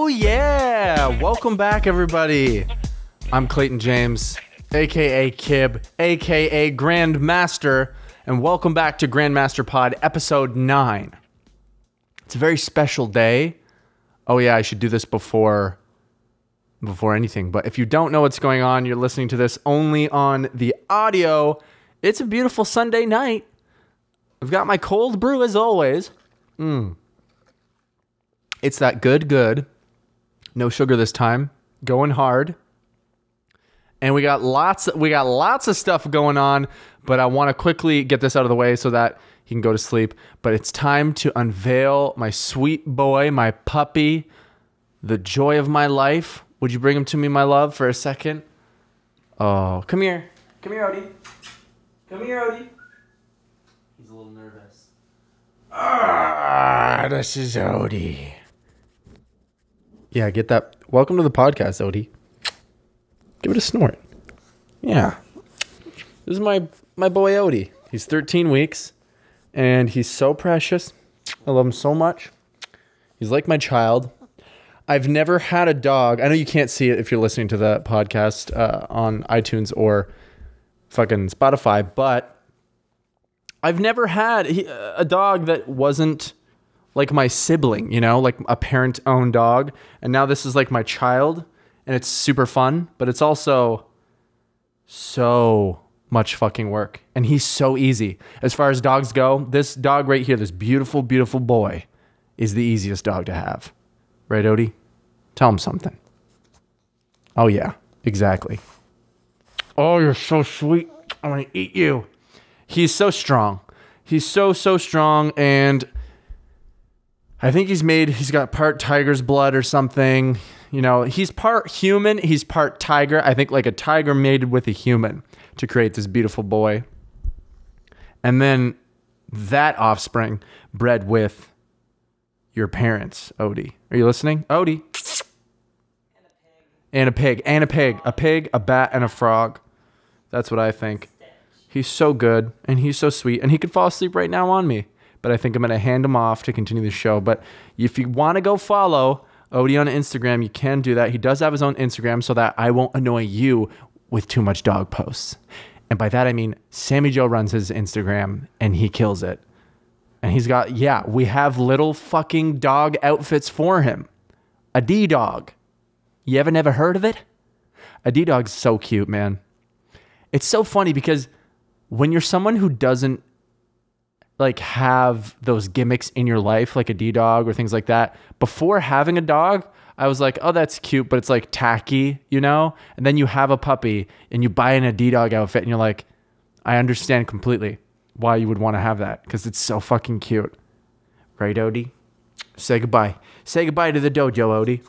yeah! Welcome back, everybody. I'm Clayton James, aka Cib, aka Grand Master, and welcome back to Grand Master Pod episode 9. It's a very special day. Oh yeah, I should do this before anything, but if you don't know what's going on, you're listening to this only on the audio. It's a beautiful Sunday night. I've got my cold brew as always. It's that good. No sugar this time. Going hard. And we got lots of stuff going on, but I want to quickly get this out of the way so that he can go to sleep. But it's time to unveil my sweet boy, my puppy, the joy of my life. Would you bring him to me, my love, for a second? Oh, come here. Come here, Odie. Come here, Odie. He's a little nervous. This is Odie. Yeah, get that. Welcome to the podcast, Odie. Give it a snort. Yeah. This is my boy, Odie. He's 13 weeks, and he's so precious. I love him so much. He's like my child. I've never had a dog. I know you can't see it if you're listening to the podcast on iTunes or fucking Spotify, but I've never had a dog that wasn't like my sibling, you know, like a parent-owned dog. And now this is like my child, and it's super fun, but it's also so much fucking work. And he's so easy. As far as dogs go, this dog right here, this beautiful, beautiful boy, is the easiest dog to have. Right, Odie? Tell him something. Oh, yeah, exactly. Oh, you're so sweet. I want to eat you. He's so strong. He's so strong, and I think he's got part tiger's blood or something. You know, he's part human, he's part tiger. I think like a tiger mated with a human to create this beautiful boy. And then that offspring bred with your parents, Odie. Are you listening? Odie. And a pig. A pig, a bat, and a frog. That's what I think. He's so good, and he's so sweet, and he could fall asleep right now on me. But I think I'm going to hand him off to continue the show. But if you want to go follow Odie on Instagram, you can do that. He does have his own Instagram so that I won't annoy you with too much dog posts. And by that, I mean Sammy Joe runs his Instagram, and he kills it. And he's got, we have little fucking dog outfits for him. A D-dog. You ever never heard of it? A D-dog's so cute, man. It's so funny because when you're someone who doesn't like have those gimmicks in your life, like a D-dog or things like that, before having a dog, I was like, oh, that's cute, but it's like tacky, you know? And then you have a puppy and you buy in a D-dog outfit and you're like, I understand completely why you would want to have that because it's so fucking cute. Right, Odie? Say goodbye. Say goodbye to the dojo, Odie.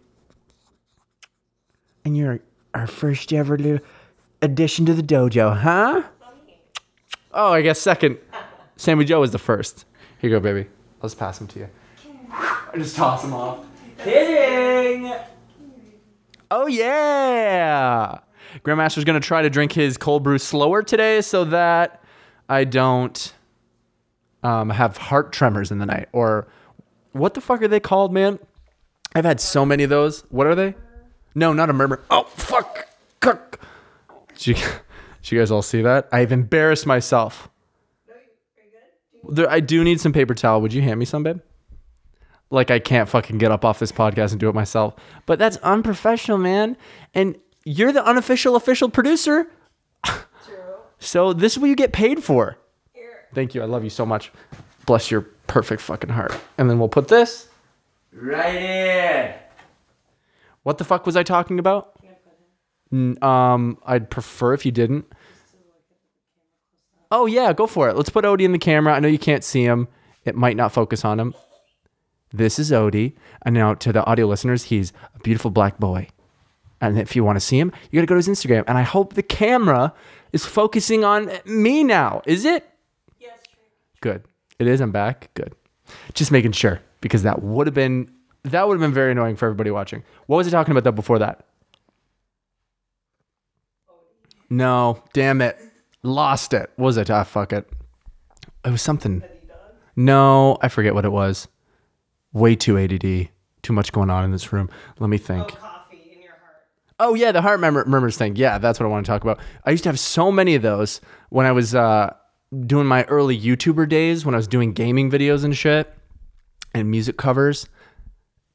And you're our first ever little addition to the dojo, huh? Oh, I guess second. Sammy Joe was the first. Here you go, baby. Let's pass him to you. I just toss him off. Kidding! Oh, yeah! Grandmaster's going to try to drink his cold brew slower today so that I don't have heart tremors in the night. Or what the fuck are they called, man? I've had so many of those. What are they? No, not a murmur. Oh, fuck! Did you guys all see that? I've embarrassed myself. I do need some paper towel. Would you hand me some, babe? Like, I can't fucking get up off this podcast and do it myself. But that's unprofessional, man. And you're the official producer. True. So this is what you get paid for. Here. Thank you. I love you so much. Bless your perfect fucking heart. And then we'll put this right in. What the fuck was I talking about? I'd prefer if you didn't. Oh, yeah, go for it. Let's put Odie in the camera. I know you can't see him. It might not focus on him. This is Odie. And now to the audio listeners, he's a beautiful black boy. And if you want to see him, you got to go to his Instagram. And I hope the camera is focusing on me now. Is it? Yes. Good. It is. I'm back. Good. Just making sure because that would have been very annoying for everybody watching. What was I talking about though before that? No, damn it. Lost it. What was it? Ah, fuck it. It was something. No, I forget what it was. Way too ADD. too much going on in this room. Let me think. Oh, coffee in your heart. Oh, yeah, the heart murmurs thing. Yeah, that's what I want to talk about. I used to have so many of those when I was doing my early YouTuber days, when I was doing gaming videos and shit and music covers.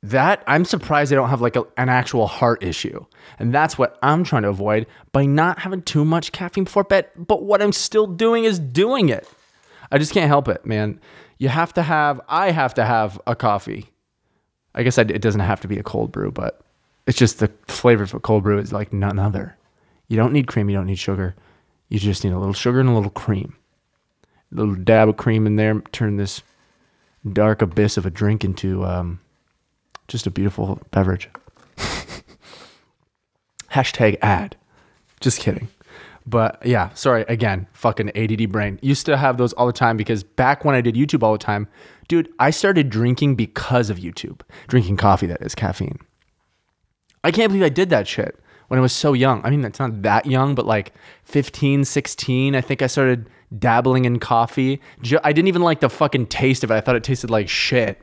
That, I'm surprised I don't have like an actual heart issue. And that's what I'm trying to avoid by not having too much caffeine before bed. But what I'm still doing is doing it. I just can't help it, man. I have to have a coffee. I guess it doesn't have to be a cold brew, but it's just the flavor of a cold brew is like none other. You don't need cream. You don't need sugar. You just need a little sugar and a little cream. A little dab of cream in there. Turn this dark abyss of a drink into just a beautiful beverage. Hashtag ad. Just kidding. But yeah, sorry, again, fucking ADD brain. Used to have those all the time because back when I did YouTube all the time, dude, I started drinking because of YouTube. Drinking coffee, that is, caffeine. I can't believe I did that shit when I was so young. I mean, that's not that young, but like 15, 16, I think I started dabbling in coffee. I didn't even like the fucking taste of it. I thought it tasted like shit.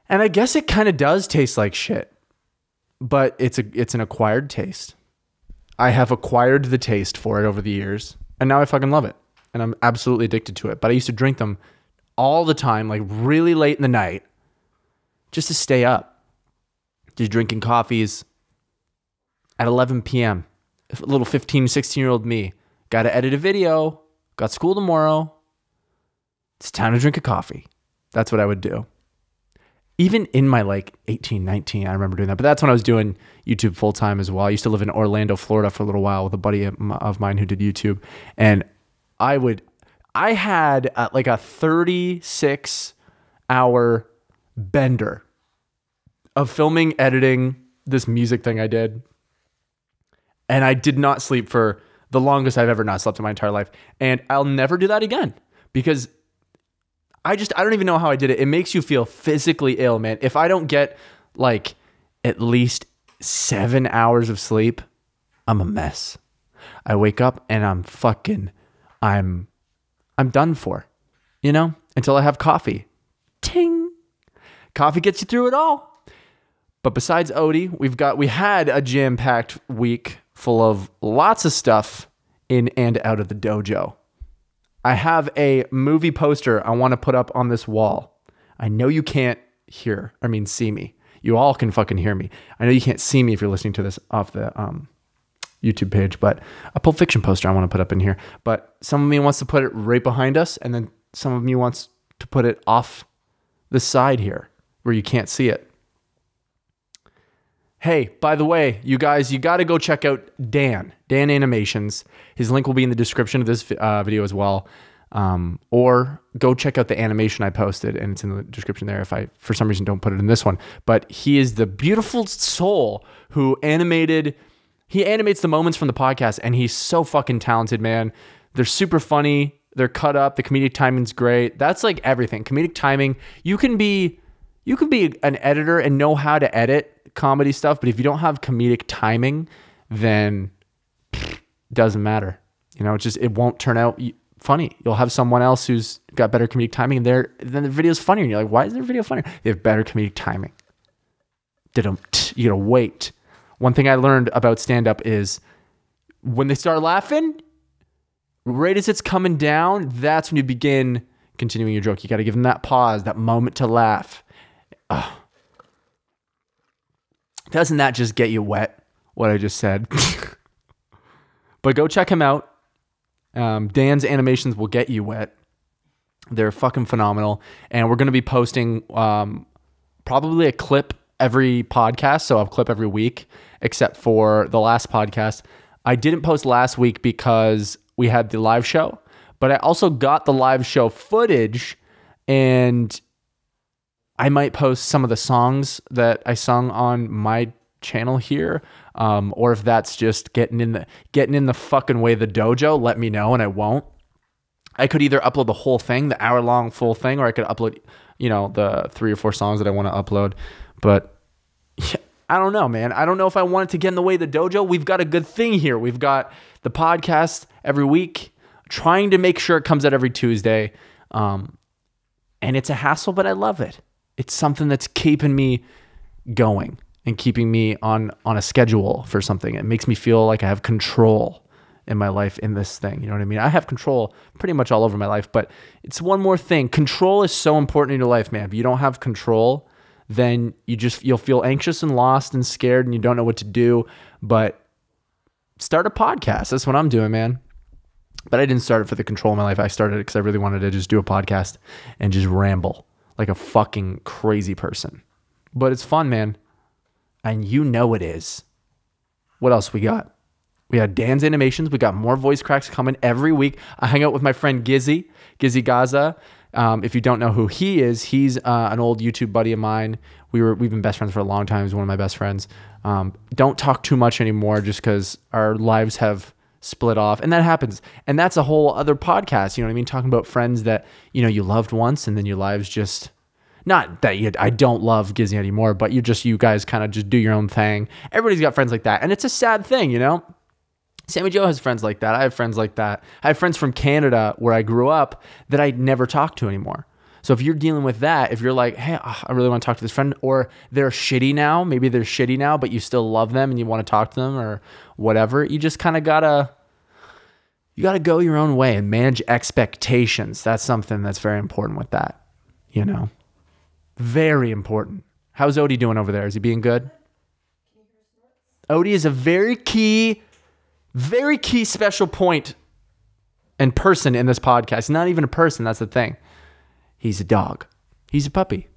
And I guess it kind of does taste like shit, but it's an acquired taste. I have acquired the taste for it over the years, and now I fucking love it, and I'm absolutely addicted to it. But I used to drink them all the time, like really late in the night, just to stay up. Just drinking coffees at 11 p.m. A little 15, 16-year-old me. Got to edit a video. Got school tomorrow. It's time to drink a coffee. That's what I would do. Even in my like 18, 19, I remember doing that. But that's when I was doing YouTube full time as well. I used to live in Orlando, Florida for a little while with a buddy of mine who did YouTube. And I had like a 36-hour bender of filming, editing this music thing I did. And I did not sleep for the longest I've ever not slept in my entire life. And I'll never do that again because I don't even know how I did it. It makes you feel physically ill, man. If I don't get like at least 7 hours of sleep, I'm a mess. I wake up and I'm done for, you know, until I have coffee. Ting. Coffee gets you through it all. But besides Odie, we had a jam-packed week full of lots of stuff in and out of the dojo. I have a movie poster I want to put up on this wall. I know you can't see me. You all can fucking hear me. I know you can't see me if you're listening to this off the YouTube page, but a Pulp Fiction poster I want to put up in here. But some of me wants to put it right behind us, and then some of me wants to put it off the side here where you can't see it. Hey, by the way, you guys, you got to go check out Dan Animations. His link will be in the description of this video as well. Or go check out the animation I posted, and it's in the description there if I, for some reason, don't put it in this one. But he is the beautiful soul who animates the moments from the podcast, and he's so fucking talented, man. They're super funny. They're cut up. The comedic timing's great. That's like everything. Comedic timing. You can be an editor and know how to edit comedy stuff, but if you don't have comedic timing, then it doesn't matter. You know, it won't turn out funny. You'll have someone else who's got better comedic timing, and then the video's funnier. And you're like, why is their video funnier? They have better comedic timing. You gotta wait. One thing I learned about stand-up is when they start laughing, right as it's coming down, that's when you begin continuing your joke. You got to give them that pause, that moment to laugh. Ugh. Doesn't that just get you wet, what I just said? But go check him out. Dan's animations will get you wet. They're fucking phenomenal. And we're going to be posting probably a clip every podcast. So a clip every week, except for the last podcast. I didn't post last week because we had the live show, but I also got the live show footage, and I might post some of the songs that I sung on my channel here, or if that's just getting in the fucking way of the dojo, let me know, and I won't. I could either upload the whole thing, the hour-long full thing, or I could upload, the 3 or 4 songs that I want to upload. But yeah, I don't know, man. I don't know if I want it to get in the way of the dojo. We've got a good thing here. We've got the podcast every week, trying to make sure it comes out every Tuesday. And it's a hassle, but I love it. It's something that's keeping me going and keeping me on a schedule for something. It makes me feel like I have control in my life in this thing. You know what I mean? I have control pretty much all over my life, but it's one more thing. Control is so important in your life, man. If you don't have control, then you'll feel anxious and lost and scared and you don't know what to do. But start a podcast. That's what I'm doing, man. But I didn't start it for the control of my life. I started it because I really wanted to just do a podcast and just ramble like a fucking crazy person. But it's fun, man. And you know it is. What else we got? We had Dan's Animations. We got more voice cracks coming every week. I hang out with my friend Gizzy Gaza. If you don't know who he is, he's an old YouTube buddy of mine. We've been best friends for a long time. He's one of my best friends. Don't talk too much anymore just because our lives have split off, and that happens. And that's a whole other podcast. You know what I mean? Talking about friends that, you know, you loved once and then your lives just, not that I don't love Gizzy anymore, but you guys kind of just do your own thing. Everybody's got friends like that. And it's a sad thing, you know? Sammy Joe has friends like that. I have friends like that. I have friends from Canada where I grew up that I never talk to anymore. So if you're dealing with that, if you're like, hey, I really want to talk to this friend, or they're shitty now, maybe they're shitty now, but you still love them and you want to talk to them or whatever, you just kind of gotta go your own way and manage expectations. That's something that's very important with that, you know? Very important. How's Odie doing over there? Is he being good? Odie is a very key special point and person in this podcast. Not even a person, that's the thing. He's a dog. He's a puppy.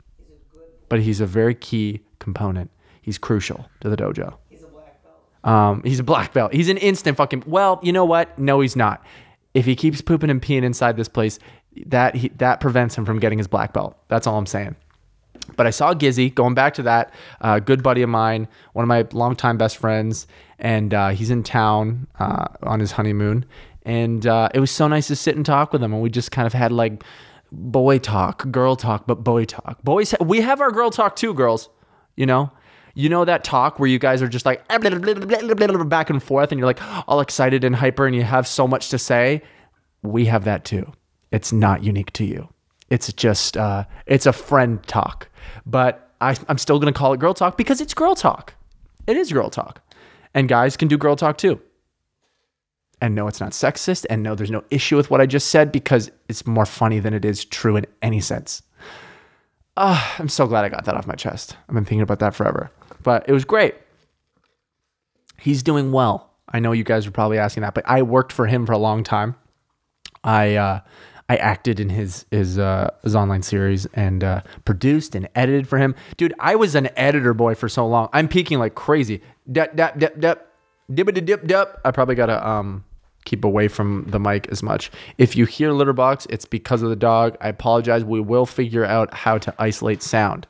But he's a very key component. He's crucial to the dojo. He's a black belt. He's a black belt. He's an instant fucking, well, you know what? No, he's not. If he keeps pooping and peeing inside this place, that prevents him from getting his black belt. That's all I'm saying. But I saw Gizzy, going back to that, good buddy of mine, one of my longtime best friends, and he's in town on his honeymoon. And it was so nice to sit and talk with him. And we just kind of had like boy talk, girl talk, but boy talk. Boys, we have our girl talk too, girls. You know that talk where you guys are just like back and forth and you're like all excited and hyper and you have so much to say. We have that too. It's not unique to you. It's just, it's a friend talk. But I'm still going to call it girl talk because it's girl talk. It is girl talk. And guys can do girl talk too. And no, it's not sexist. And no, there's no issue with what I just said because it's more funny than it is true in any sense. I'm so glad I got that off my chest. I've been thinking about that forever. But it was great. He's doing well. I know you guys are probably asking that, but I worked for him for a long time. I acted in his online series and produced and edited for him. Dude, I was an editor boy for so long. I'm peaking like crazy. I probably got to keep away from the mic as much. If you hear litter box, it's because of the dog. I apologize. We will figure out how to isolate sound.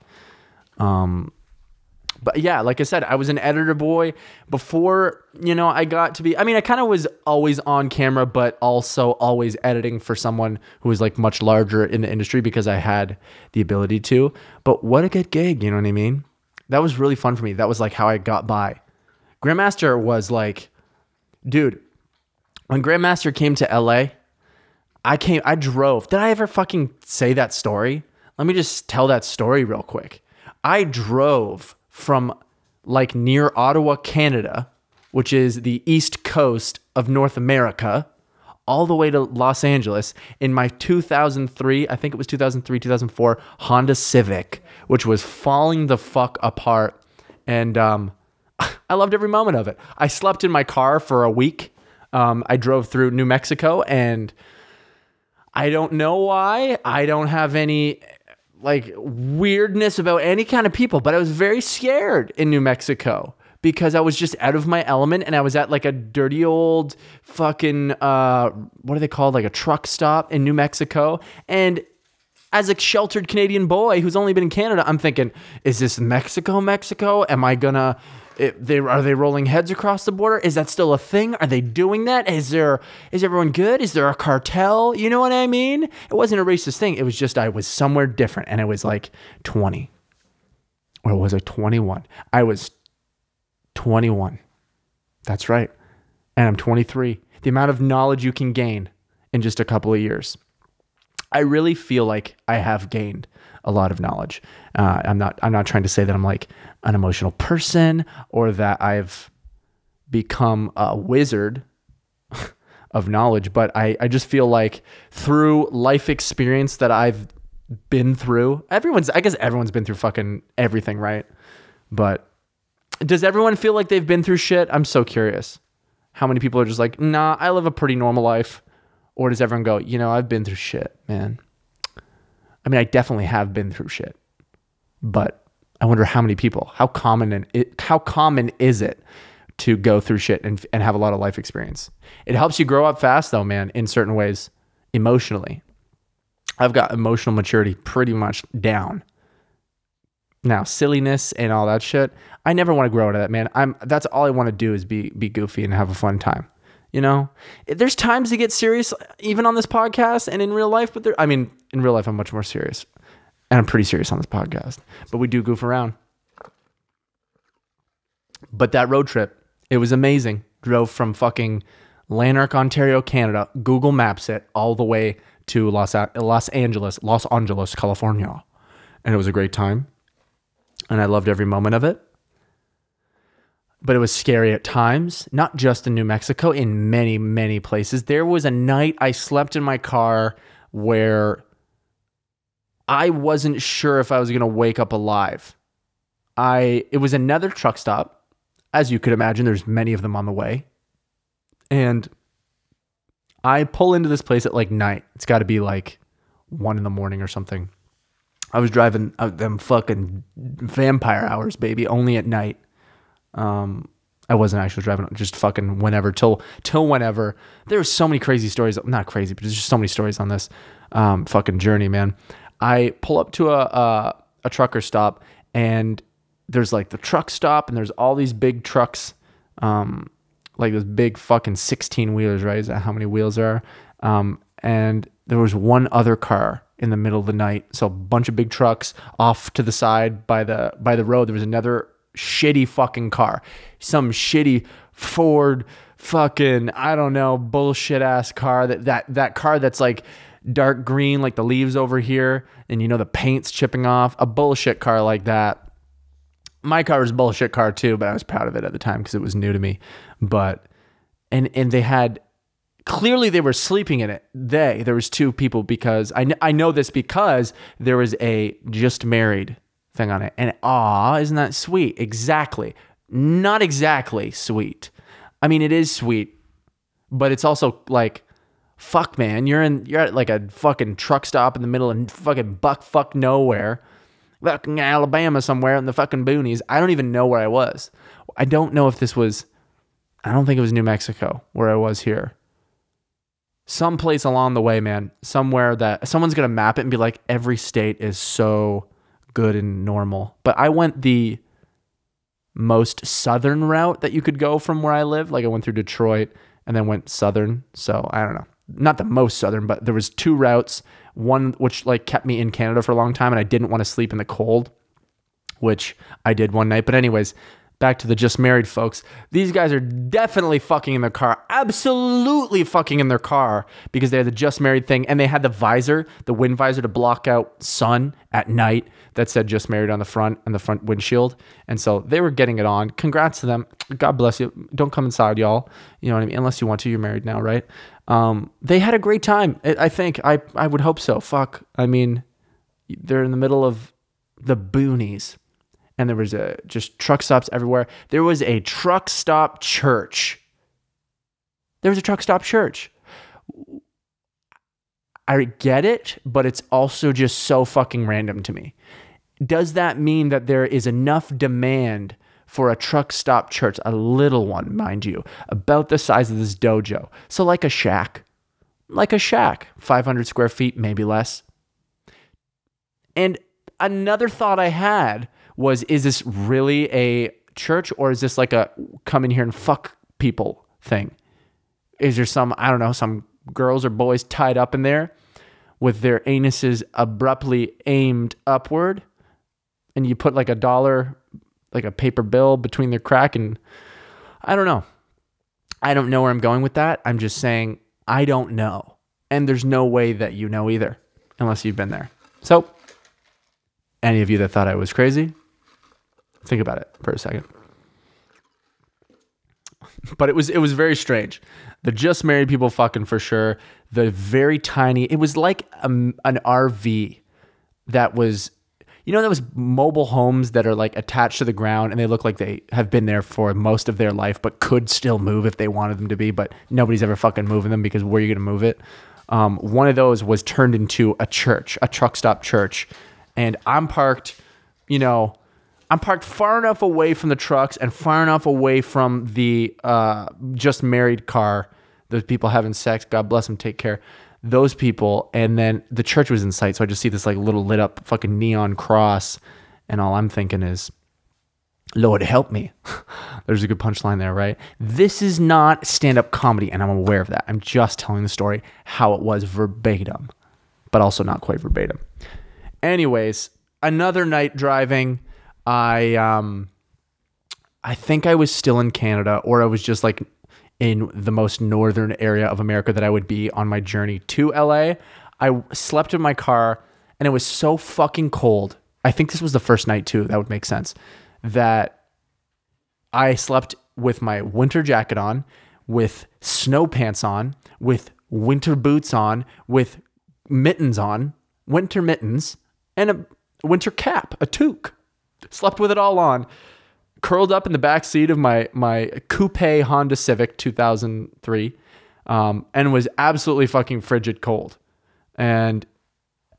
But yeah, like I said, I was an editor boy before, I got to be, I kind of was always on camera, but also always editing for someone who was like much larger in the industry because I had the ability to. But what a good gig, you know what I mean? That was really fun for me. That was like how I got by. Grand Master was like, dude, when Grand Master came to LA, I drove. Did I ever fucking say that story? Let me just tell that story real quick. I drove from like near Ottawa, Canada, which is the east coast of North America, all the way to Los Angeles in my 2003, I think it was 2004 Honda Civic, which was falling the fuck apart. And I loved every moment of it. I slept in my car for a week. I drove through New Mexico, and I don't know why. I don't have any like weirdness about any kind of people, but I was very scared in New Mexico because I was just out of my element, and I was at like a dirty old fucking, what are they called? Like a truck stop in New Mexico. And as a sheltered Canadian boy who's only been in Canada, I'm thinking, is this Mexico? Am I gonna, are they rolling heads across the border? Is that still a thing? Are they doing that? Is everyone good? Is there a cartel? You know what I mean? It wasn't a racist thing. It was just, I was somewhere different, and I was like 20. Or was I 21? I was 21. That's right. And I'm 23. The amount of knowledge you can gain in just a couple of years. I really feel like I have gained a lot of knowledge. I'm not trying to say that I'm like an emotional person or that I've become a wizard of knowledge, but I just feel like through life experience that I've been through, I guess everyone's been through fucking everything, right? But does everyone feel like they've been through shit? I'm so curious. How many people are just like, nah, I live a pretty normal life? Or does everyone go, I've been through shit, man. I mean, I definitely have been through shit, but I wonder how many people, how common is it to go through shit and have a lot of life experience? It helps you grow up fast though, man, in certain ways, emotionally. I've got emotional maturity pretty much down. Now, silliness and all that shit, I never want to grow out of that, man. That's all I want to do is be goofy and have a fun time. There's times to get serious, even on this podcast and in real life, but in real life, I'm much more serious, and I'm pretty serious on this podcast, but we do goof around. But that road trip, it was amazing. Drove from fucking Lanark, Ontario, Canada, Google Maps it, all the way to Los Angeles, California. And it was a great time. And I loved every moment of it. But it was scary at times, not just in New Mexico, in many, many places. There was a night I slept in my car where I wasn't sure if I was going to wake up alive. It was another truck stop. As you could imagine, there's many of them on the way. And I pull into this place at like night. It's got to be like 1 a.m. or something. I was driving them fucking vampire hours, baby, only at night. I wasn't actually driving, just fucking whenever, till whenever. There's so many crazy stories, not crazy, but there's just so many stories on this fucking journey, man. I pull up to a trucker stop, and there's like the truck stop, and there's all these big trucks, like those big fucking 16 wheelers, right? Is that how many wheels there are? And there was one other car in the middle of the night. So a bunch of big trucks off to the side by the road. There was another shitty fucking car, some shitty Ford fucking, I don't know, bullshit ass car, that car that's like dark green, like the leaves over here, and the paint's chipping off, a bullshit car like that. My car was a bullshit car too, but I was proud of it at the time because it was new to me. But and they had, clearly they were sleeping in it. There was 2 people, because I know this because there was a just married thing on it. And isn't that sweet? Exactly. Not exactly sweet. I mean, it is sweet, but it's also like, fuck, man, you're at like a fucking truck stop in the middle of fucking fuck nowhere, fucking Alabama somewhere in the fucking boonies. I don't even know where I was. I don't know if this was, I don't think it was New Mexico where I was here. Someplace along the way, man, somewhere that someone's going to map it and be like, every state is so good and normal. But I went the most southern route that you could go from where I live. Like I went through Detroit and then went southern. So I don't know, not the most southern, but there was 2 routes. One which like kept me in Canada for a long time, and I didn't want to sleep in the cold, which I did one night. But anyways, back to the just married folks. These guys are definitely fucking in their car. Absolutely fucking in their car, because they had the just married thing, and they had the visor, the wind visor, to block out sun at night that said just married on the front and the front windshield. And so they were getting it on. Congrats to them. God bless you. Don't come inside, y'all. You know what I mean? Unless you want to. You're married now, right? They had a great time. I think. I would hope so. Fuck. I mean, they're in the middle of the boonies. And there was just truck stops everywhere. There was a truck stop church. I get it, but it's also just so fucking random to me. Does that mean that there is enough demand for a truck stop church, a little one, mind you, about the size of this dojo? So like a shack, 500 square feet, maybe less. And another thought I had was, is this really a church, or is this like a come in here and fuck people thing? Is there some, I don't know, some girls or boys tied up in there with their anuses abruptly aimed upward, and you put like $1, like a paper bill between their crack, and I don't know. I don't know where I'm going with that. I'm just saying I don't know. And there's no way that you know either. unless you've been there. So, any of you that thought I was crazy, think about it for a second. But it was very strange. The just married people fucking for sure. The very tiny, it was like an RV that was, those mobile homes that are like attached to the ground and they look like they have been there for most of their life, but could still move if they wanted them to be, but nobody's ever fucking moving them because where are you going to move it? One of those was turned into a church, a truck stop church. And I'm parked, far enough away from the trucks and far enough away from the just married car. Those people having sex, God bless them, take care. Those people, and then the church was in sight, so I just see this like little lit up fucking neon cross, and all I'm thinking is, Lord help me. There's a good punchline there, right? This is not stand-up comedy, and I'm aware of that. I'm just telling the story how it was verbatim, but also not quite verbatim. Anyways, another night driving. I think I was still in Canada, or I was just like in the most northern area of America that I would be on my journey to LA. I slept in my car and it was so fucking cold. I think this was the first night too. That would make sense. That I slept with my winter jacket on, with snow pants on, with winter boots on, with mittens on, winter mittens, and a winter cap, a toque. Slept with it all on. Curled up in the back seat of my coupe Honda Civic 2003, and was absolutely fucking frigid cold. And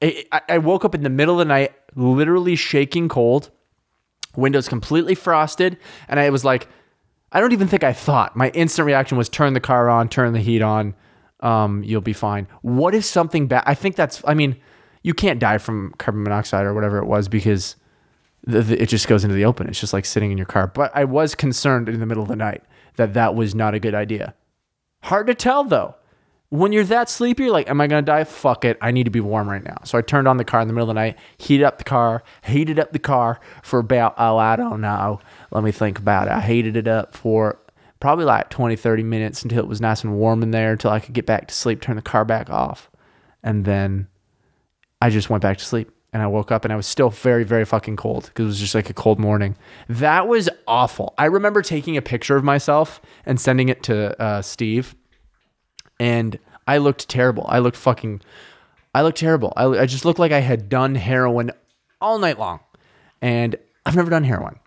I woke up in the middle of the night, literally shaking cold, windows completely frosted, and I was like, I don't even think I thought. My instant reaction was turn the car on, turn the heat on, you'll be fine. What if something bad? I think you can't die from carbon monoxide or whatever it was because it just goes into the open. It's just like sitting in your car. But I was concerned in the middle of the night that was not a good idea. Hard to tell though. When you're that sleepy, you're like, am I going to die? Fuck it. I need to be warm right now. So I turned on the car in the middle of the night, heated up the car for about, I don't know. Let me think about it. I heated it up for probably like 20, 30 minutes until it was nice and warm in there until I could get back to sleep, turn the car back off. And then I just went back to sleep. And I woke up and I was still very, very fucking cold because it was just like a cold morning. That was awful. I remember taking a picture of myself and sending it to Steve. And I looked terrible. I looked terrible. I just looked like I had done heroin all night long. And I've never done heroin.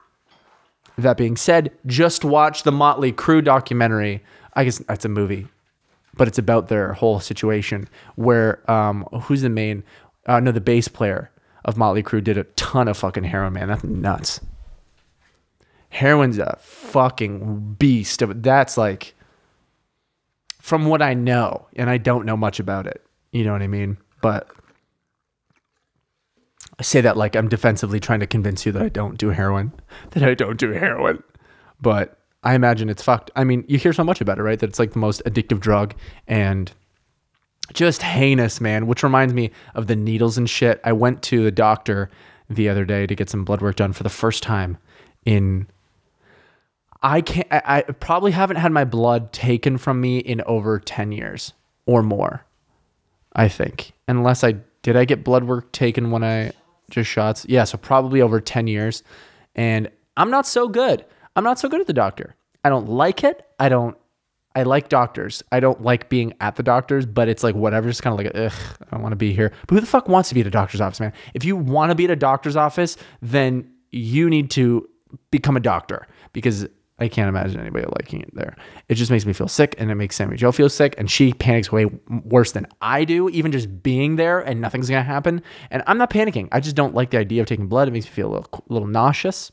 That being said, just watch the Motley Crue documentary. I guess that's a movie. But it's about their whole situation where, who's the main... the bass player of Motley Crue did a ton of fucking heroin, man. That's nuts. Heroin's a fucking beast. That's like, from what I know, and I don't know much about it. You know what I mean? But I say that like I'm defensively trying to convince you that I don't do heroin. But I imagine it's fucked. I mean, you hear so much about it, right? That it's like the most addictive drug and just heinous, man, which reminds me of the needles and shit. I went to the doctor the other day to get some blood work done for the first time I probably haven't had my blood taken from me in over 10 years or more, I think. Did I get blood work taken when I just shots? Yeah, so probably over 10 years. And I'm not so good. I'm not so good at the doctor. I don't like it. I like doctors. I don't like being at the doctor's, but it's like whatever. It's kind of like, ugh, I don't want to be here. But who the fuck wants to be at a doctor's office, man? If you want to be at a doctor's office, then you need to become a doctor because I can't imagine anybody liking it there. It just makes me feel sick and it makes Sammy Jo feel sick and she panics way worse than I do, even just being there and nothing's going to happen. And I'm not panicking. I just don't like the idea of taking blood. It makes me feel a little nauseous.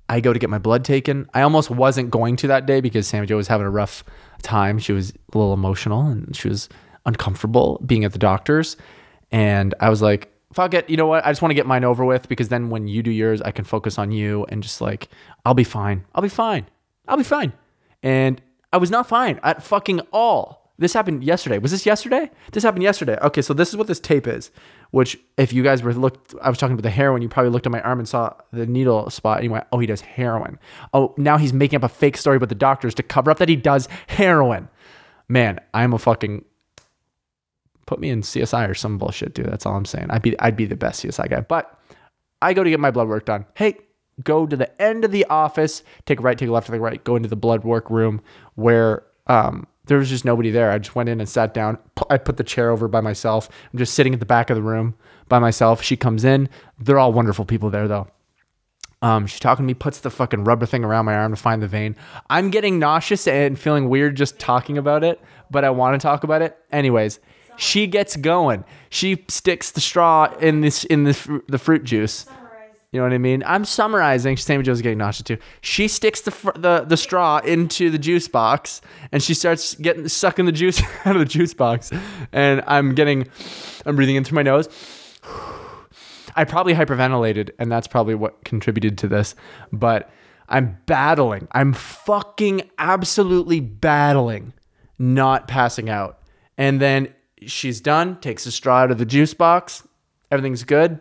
I go to get my blood taken. I almost wasn't going to that day because Sammy Jo was having a rough time. She was a little emotional and she was uncomfortable being at the doctor's. And I was like, fuck it. You know what? I just want to get mine over with because then when you do yours, I can focus on you and just like, I'll be fine. And I was not fine at fucking all. This happened yesterday. Was this yesterday? This happened yesterday. Okay, so this is what this tape is, which if you guys I was talking about the heroin, you probably looked at my arm and saw the needle spot and you went, oh, he does heroin. Oh, now he's making up a fake story about the doctors to cover up that he does heroin. Man, I'm a fucking Put me in CSI or some bullshit, dude. That's all I'm saying. I'd be the best CSI guy. But I go to get my blood work done. Hey, go to the end of the office, take a right, take a left, take a right, go into the blood work room where there was just nobody there. I just went in and sat down. I put the chair over by myself. I'm just sitting at the back of the room by myself. She comes in. They're all wonderful people there, though. She's talking to me, puts the fucking rubber thing around my arm to find the vein. I'm getting nauseous and feeling weird just talking about it, but I want to talk about it. Anyways, she gets going. She sticks the straw in the fruit juice. You know what I mean? I'm summarizing. Sammy Joe's getting nauseous too. She sticks the straw into the juice box, and she starts sucking the juice out of the juice box. And I'm breathing in through my nose. I probably hyperventilated, and that's probably what contributed to this. But I'm battling. I'm fucking absolutely battling, not passing out. And then she's done, takes the straw out of the juice box. Everything's good.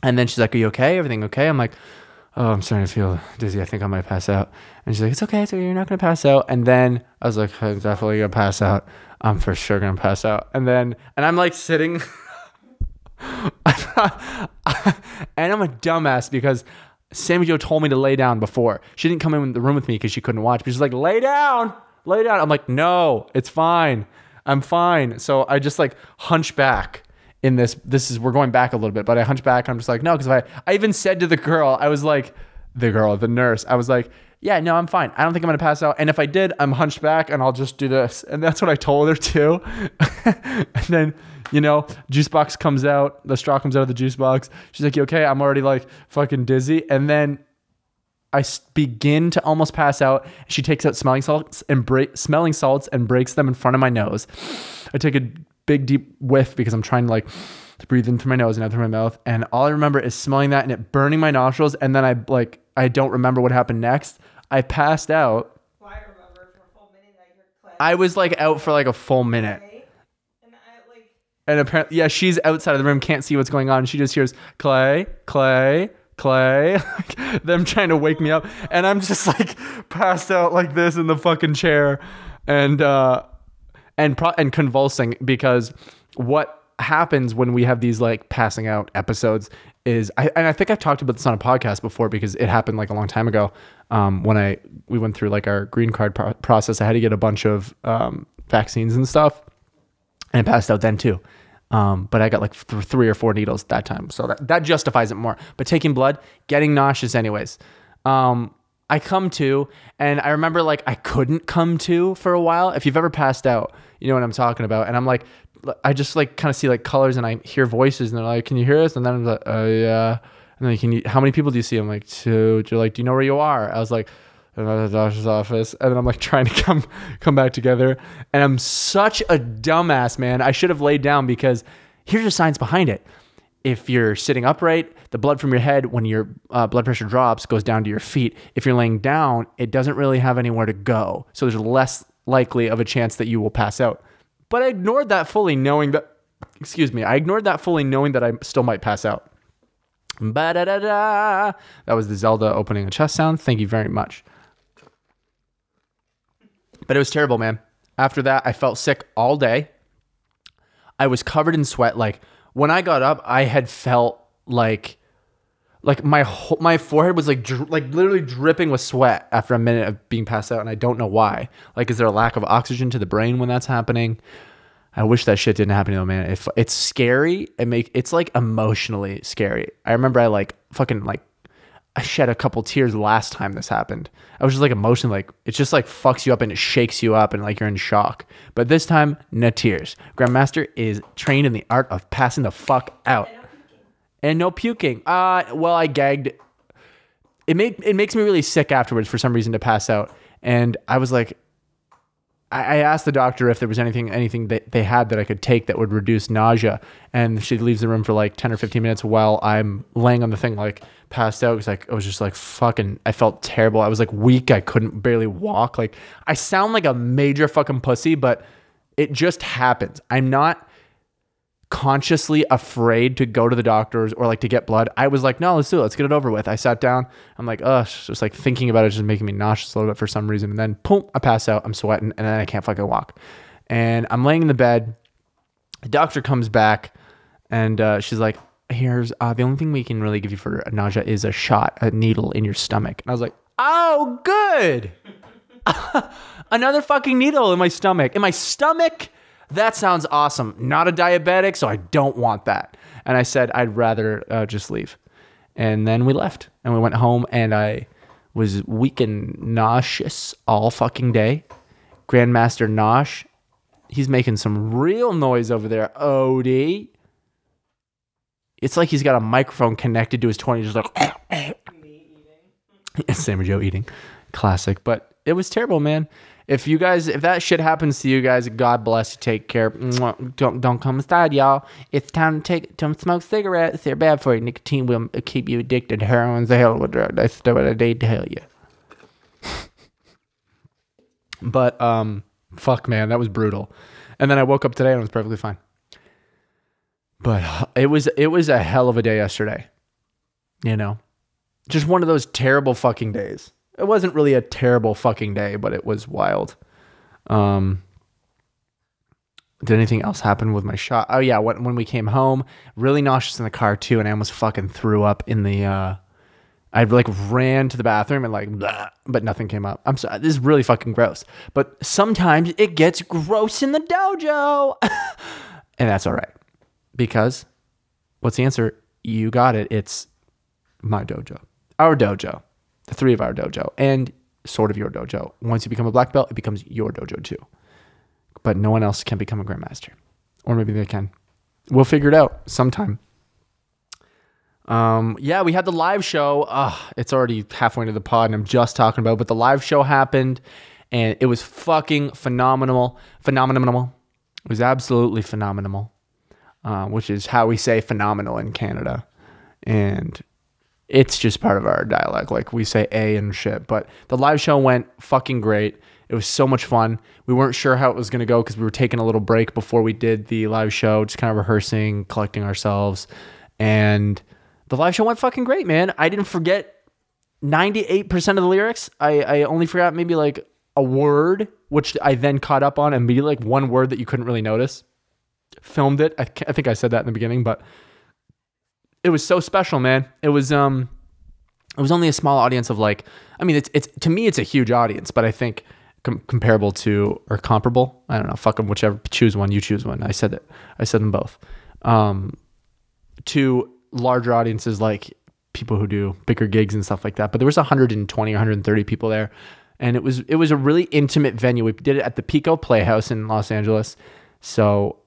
And then she's like, "Are you okay? Everything okay?" I'm like, "Oh, I'm starting to feel dizzy. I think I might pass out." And she's like, "It's okay. So you're not going to pass out." And then I was like, "I'm definitely going to pass out. I'm for sure going to pass out." And I'm like sitting... and I'm a dumbass because Sammy Joe told me to lay down before. She didn't come in the room with me because she couldn't watch, but she's like, lay down. I'm like, no, it's fine. I'm fine. So I just like hunch back in we're going back a little bit, but I hunch back. I'm just like, no, because I even said to the nurse, I was like, yeah, no, I'm fine. I don't think I'm going to pass out. And if I did, I'm hunched back and I'll just do this. And that's what I told her too. And then, juice box comes out, the straw comes out of the juice box. She's like, "You okay?" I'm already like fucking dizzy. And then I begin to almost pass out. She takes out smelling salts and breaks them in front of my nose. I take a big deep whiff because I'm trying to breathe in through my nose and out through my mouth. And all I remember is smelling that and it burning my nostrils. And then I don't remember what happened next. I passed out. Well, I remember for a full minute I heard Clay. I was out for a full minute. And apparently, yeah, she's outside of the room, can't see what's going on. She just hears Clay, Clay, Clay, them trying to wake me up. And I'm just passed out like this in the fucking chair and convulsing, because what happens when we have these passing out episodes is, I think I've talked about this on a podcast before because it happened a long time ago. When we went through our green card process, I had to get a bunch of vaccines and stuff. And I passed out then too. But I got 3 or 4 needles that time. So that justifies it more. But taking blood, getting nauseous anyways. I come to, and I remember I couldn't come to for a while. If you've ever passed out, you know what I'm talking about. And I'm I just kind of see colors and I hear voices and they're like, "Can you hear us?" And then I'm like, "Oh yeah." And then how many people do you see? I'm like, 2. They're like, "Do you know where you are?" I was like, "I'm at the doctor's office." And then I'm trying to come back together. And I'm such a dumbass, man. I should have laid down, because here's the science behind it. If you're sitting upright, the blood from your head, when your blood pressure drops, goes down to your feet. If you're laying down, it doesn't really have anywhere to go. So there's less likely of a chance that you will pass out. But I ignored that fully knowing that, I still might pass out. Ba-da-da-da. That was the Zelda opening a chest sound. Thank you very much. But it was terrible, man. After that, I felt sick all day. I was covered in sweat. When I got up, I had felt my forehead was literally dripping with sweat after a minute of being passed out, and I don't know why. Is there a lack of oxygen to the brain when that's happening? I wish that shit didn't happen though, man. If it's scary, it's emotionally scary. I remember I shed a couple tears last time this happened. I was just emotionally it just fucks you up and it shakes you up and you're in shock. But this time, no tears. Grand Master is trained in the art of passing the fuck out. And no puking. Well, I gagged. It makes me really sick afterwards for some reason to pass out. And I was I asked the doctor if there was anything that they had that I could take that would reduce nausea, and she leaves the room for 10 or 15 minutes while I'm laying on the thing passed out, because I was just fucking, I felt terrible. I was weak. I couldn't barely walk. I sound like a major fucking pussy, but it just happens. I'm not consciously afraid to go to the doctors or to get blood. I was no, let's do it. Let's get it over with. I sat down. I'm just thinking about it just making me nauseous a little bit for some reason. And then boom, I pass out. I'm sweating and then I can't fucking walk. And I'm laying in the bed The doctor comes back and she's like, here's the only thing we can really give you for nausea is a needle in your stomach. And I was like, oh, good. Another fucking needle in my stomach. In my stomach? That sounds awesome. Not a diabetic, so I don't want that. And I said, I'd rather just leave. And then we left and we went home and I was weak and nauseous all fucking day. Grand Master Nosh. He's making some real noise over there, Odie. It's like he's got a microphone connected to his 20, just like... Same as Joe eating. Classic. But it was terrible, man. If that shit happens to you guys, God bless you. Take care. Don't come inside, y'all. It's time to smoke cigarettes. They're bad for you. Nicotine will keep you addicted. Heroin's a hell of a drug. That's what I need to tell you. But fuck, man, that was brutal. And then I woke up today and it was perfectly fine. But it was a hell of a day yesterday. You know, just one of those terrible fucking days. It wasn't really a terrible fucking day, but it was wild. Did anything else happen with my shot? Oh yeah, when we came home, really nauseous in the car too, and I almost fucking threw up in the. I like ran to the bathroom and like, blah, but nothing came up. I'm sorry, this is really fucking gross. But sometimes it gets gross in the dojo, and that's all right, because what's the answer? You got it. It's my dojo, our dojo. The three of our dojo and sort of your dojo. Once you become a black belt, it becomes your dojo too. But no one else can become a grandmaster. Or maybe they can. We'll figure it out sometime. Yeah, we had the live show. It's already halfway into the pod and I'm just talking about it. But the live show happened and it was fucking phenomenal. Phenomenal. It was absolutely phenomenal. Which is how we say phenomenal in Canada. And it's just part of our dialect. Like we say A and shit. But the live show went fucking great. It was so much fun. We weren't sure how it was going to go because we were taking a little break before we did the live show, just kind of rehearsing, collecting ourselves. And the live show went fucking great, man. I didn't forget 98% of the lyrics. I only forgot maybe like a word, which I then caught up on, and maybe like one word that you couldn't really notice. Filmed it. I think I said that in the beginning, but it was so special, man. It was only a small audience of like, I mean, it's to me, it's a huge audience, but I think comparable to, or comparable, I don't know, fuck them, whichever, choose one, you choose one. I said them both. To larger audiences, like people who do bigger gigs and stuff like that. But there was 120, 130 people there. And it was a really intimate venue. We did it at the Pico Playhouse in Los Angeles. So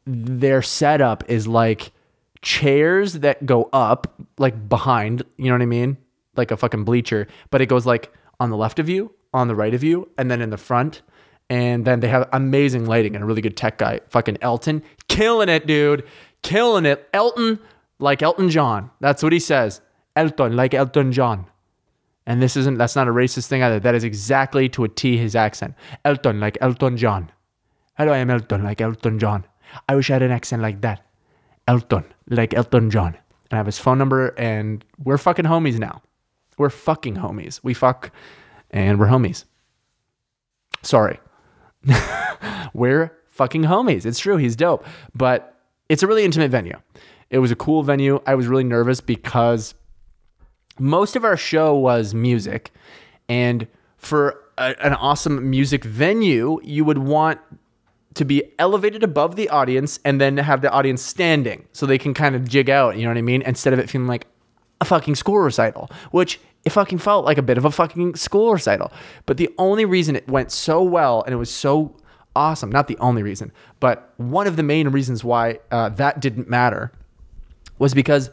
their setup is like chairs that go up like behind, you know what I mean? Like a fucking bleacher, but it goes like on the left of you, on the right of you, and then in the front. And then they have amazing lighting and a really good tech guy, fucking Elton, killing it, dude. Killing it. Elton, like Elton John. That's what he says. Elton, like Elton John. And that's not a racist thing either. That is exactly to a T his accent. Elton, like Elton John. Hello, I am Elton, like Elton John. I wish I had an accent like that. Elton, like Elton John. And I have his phone number, and we're fucking homies now. We're fucking homies. We fuck, and we're homies. Sorry. We're fucking homies. It's true. He's dope. But it's a really intimate venue. It was a cool venue. I was really nervous because most of our show was music. And for an awesome music venue, you would want to be elevated above the audience and then have the audience standing so they can kind of jig out, you know what I mean? Instead of it feeling like a fucking school recital, which it fucking felt like a bit of a fucking school recital. But the only reason it went so well and it was so awesome, not the only reason, but one of the main reasons why that didn't matter was because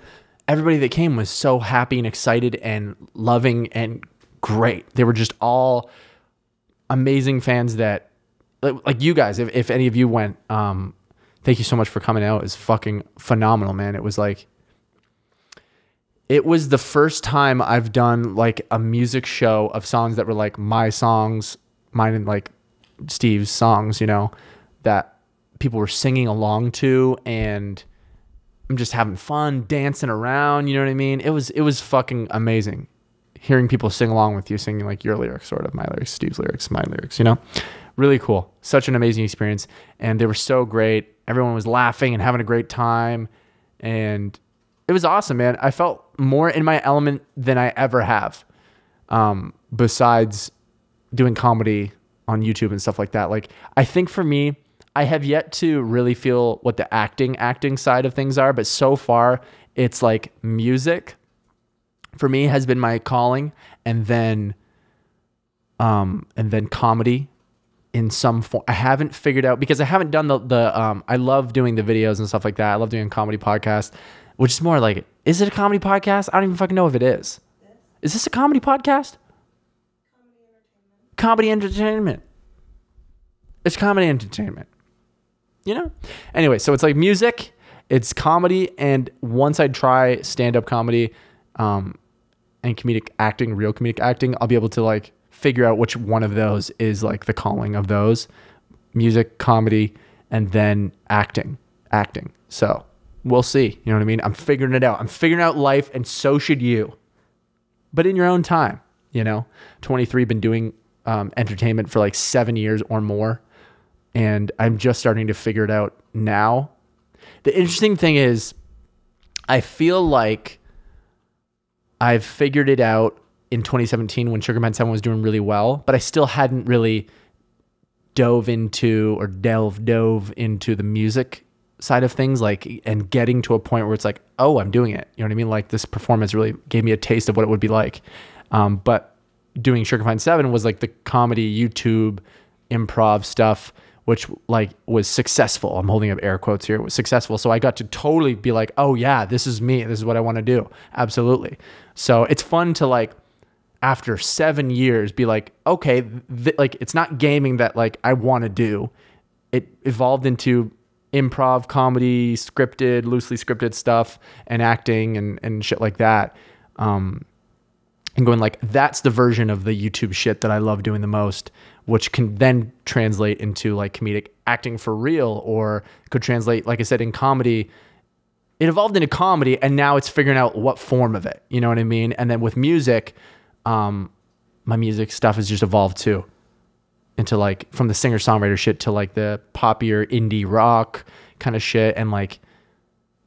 everybody that came was so happy and excited and loving and great. They were just all amazing fans that, like you guys, if any of you went, thank you so much for coming out. It's fucking phenomenal, man. It was the first time I've done like a music show of songs that were like my songs, mine and like Steve's songs, you know, that people were singing along to, and I'm just having fun, dancing around, you know what I mean? It was fucking amazing hearing people sing along with you, singing like your lyrics, sort of my lyrics, Steve's lyrics, my lyrics, you know? Really cool. Such an amazing experience. And they were so great. everyone was laughing and having a great time. And it was awesome, man. I felt more in my element than I ever have. Besides doing comedy on YouTube and stuff like that. Like, I think for me, I have yet to really feel what the acting side of things are, but so far it's like music for me has been my calling, and then comedy in some form. I haven't figured out, because I haven't done I love doing the videos and stuff like that. I love doing a comedy podcast, which is more like, is it a comedy podcast? I don't even fucking know if it is. Is this a comedy podcast? Comedy entertainment. It's comedy entertainment. You know? Anyway, so it's like music, it's comedy, and once I try stand-up comedy and comedic acting, real comedic acting, I'll be able to like figure out which one of those is like the calling of those. Music, comedy, and then acting. So we'll see. You know what I mean? I'm figuring it out. I'm figuring out life, and so should you. But in your own time, you know? 23, been doing entertainment for like 7 years or more, and I'm just starting to figure it out now. The interesting thing is, I feel like I've figured it out in 2017 when Sugar Man 7 was doing really well, but I still hadn't really dove into the music side of things, like, and getting to a point where it's like, oh, I'm doing it. You know what I mean? Like, this performance really gave me a taste of what it would be like. But doing Sugar Man 7 was like the comedy YouTube improv stuff, which like was successful. I'm holding up air quotes here. It was successful. So I got to totally be like, oh yeah, this is me. This is what I want to do. Absolutely. So it's fun to like, after 7 years, be like, okay, like, it's not gaming that like I want to do. It evolved into improv, comedy, scripted, loosely scripted stuff, and acting and shit like that. And going like, that's the version of the YouTube shit that I love doing the most, which can then translate into like comedic acting for real, or could translate, like I said, in comedy. It evolved into comedy, and now it's figuring out what form of it. You know what I mean? And then with music, my music stuff has just evolved too, into like from the singer-songwriter shit to like the poppier indie rock kind of shit. And like,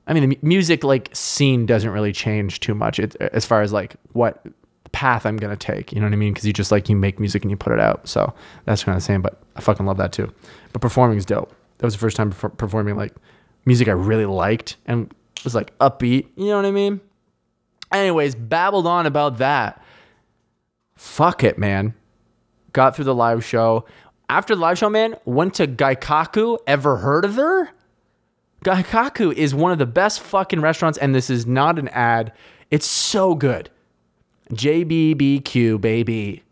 I mean, the music like scene doesn't really change too much as far as like what path I'm gonna take, you know what I mean? Because you make music and you put it out. So that's kind of the same, but I fucking love that too. But performing is dope. That was the first time performing like music I really liked and was like upbeat, you know what I mean? Anyways, babbled on about that. Fuck it, man. Got through the live show. After the live show, man, went to Gaikaku. Ever heard of her? Gaikaku is one of the best fucking restaurants, and this is not an ad. It's so good. JBBQ baby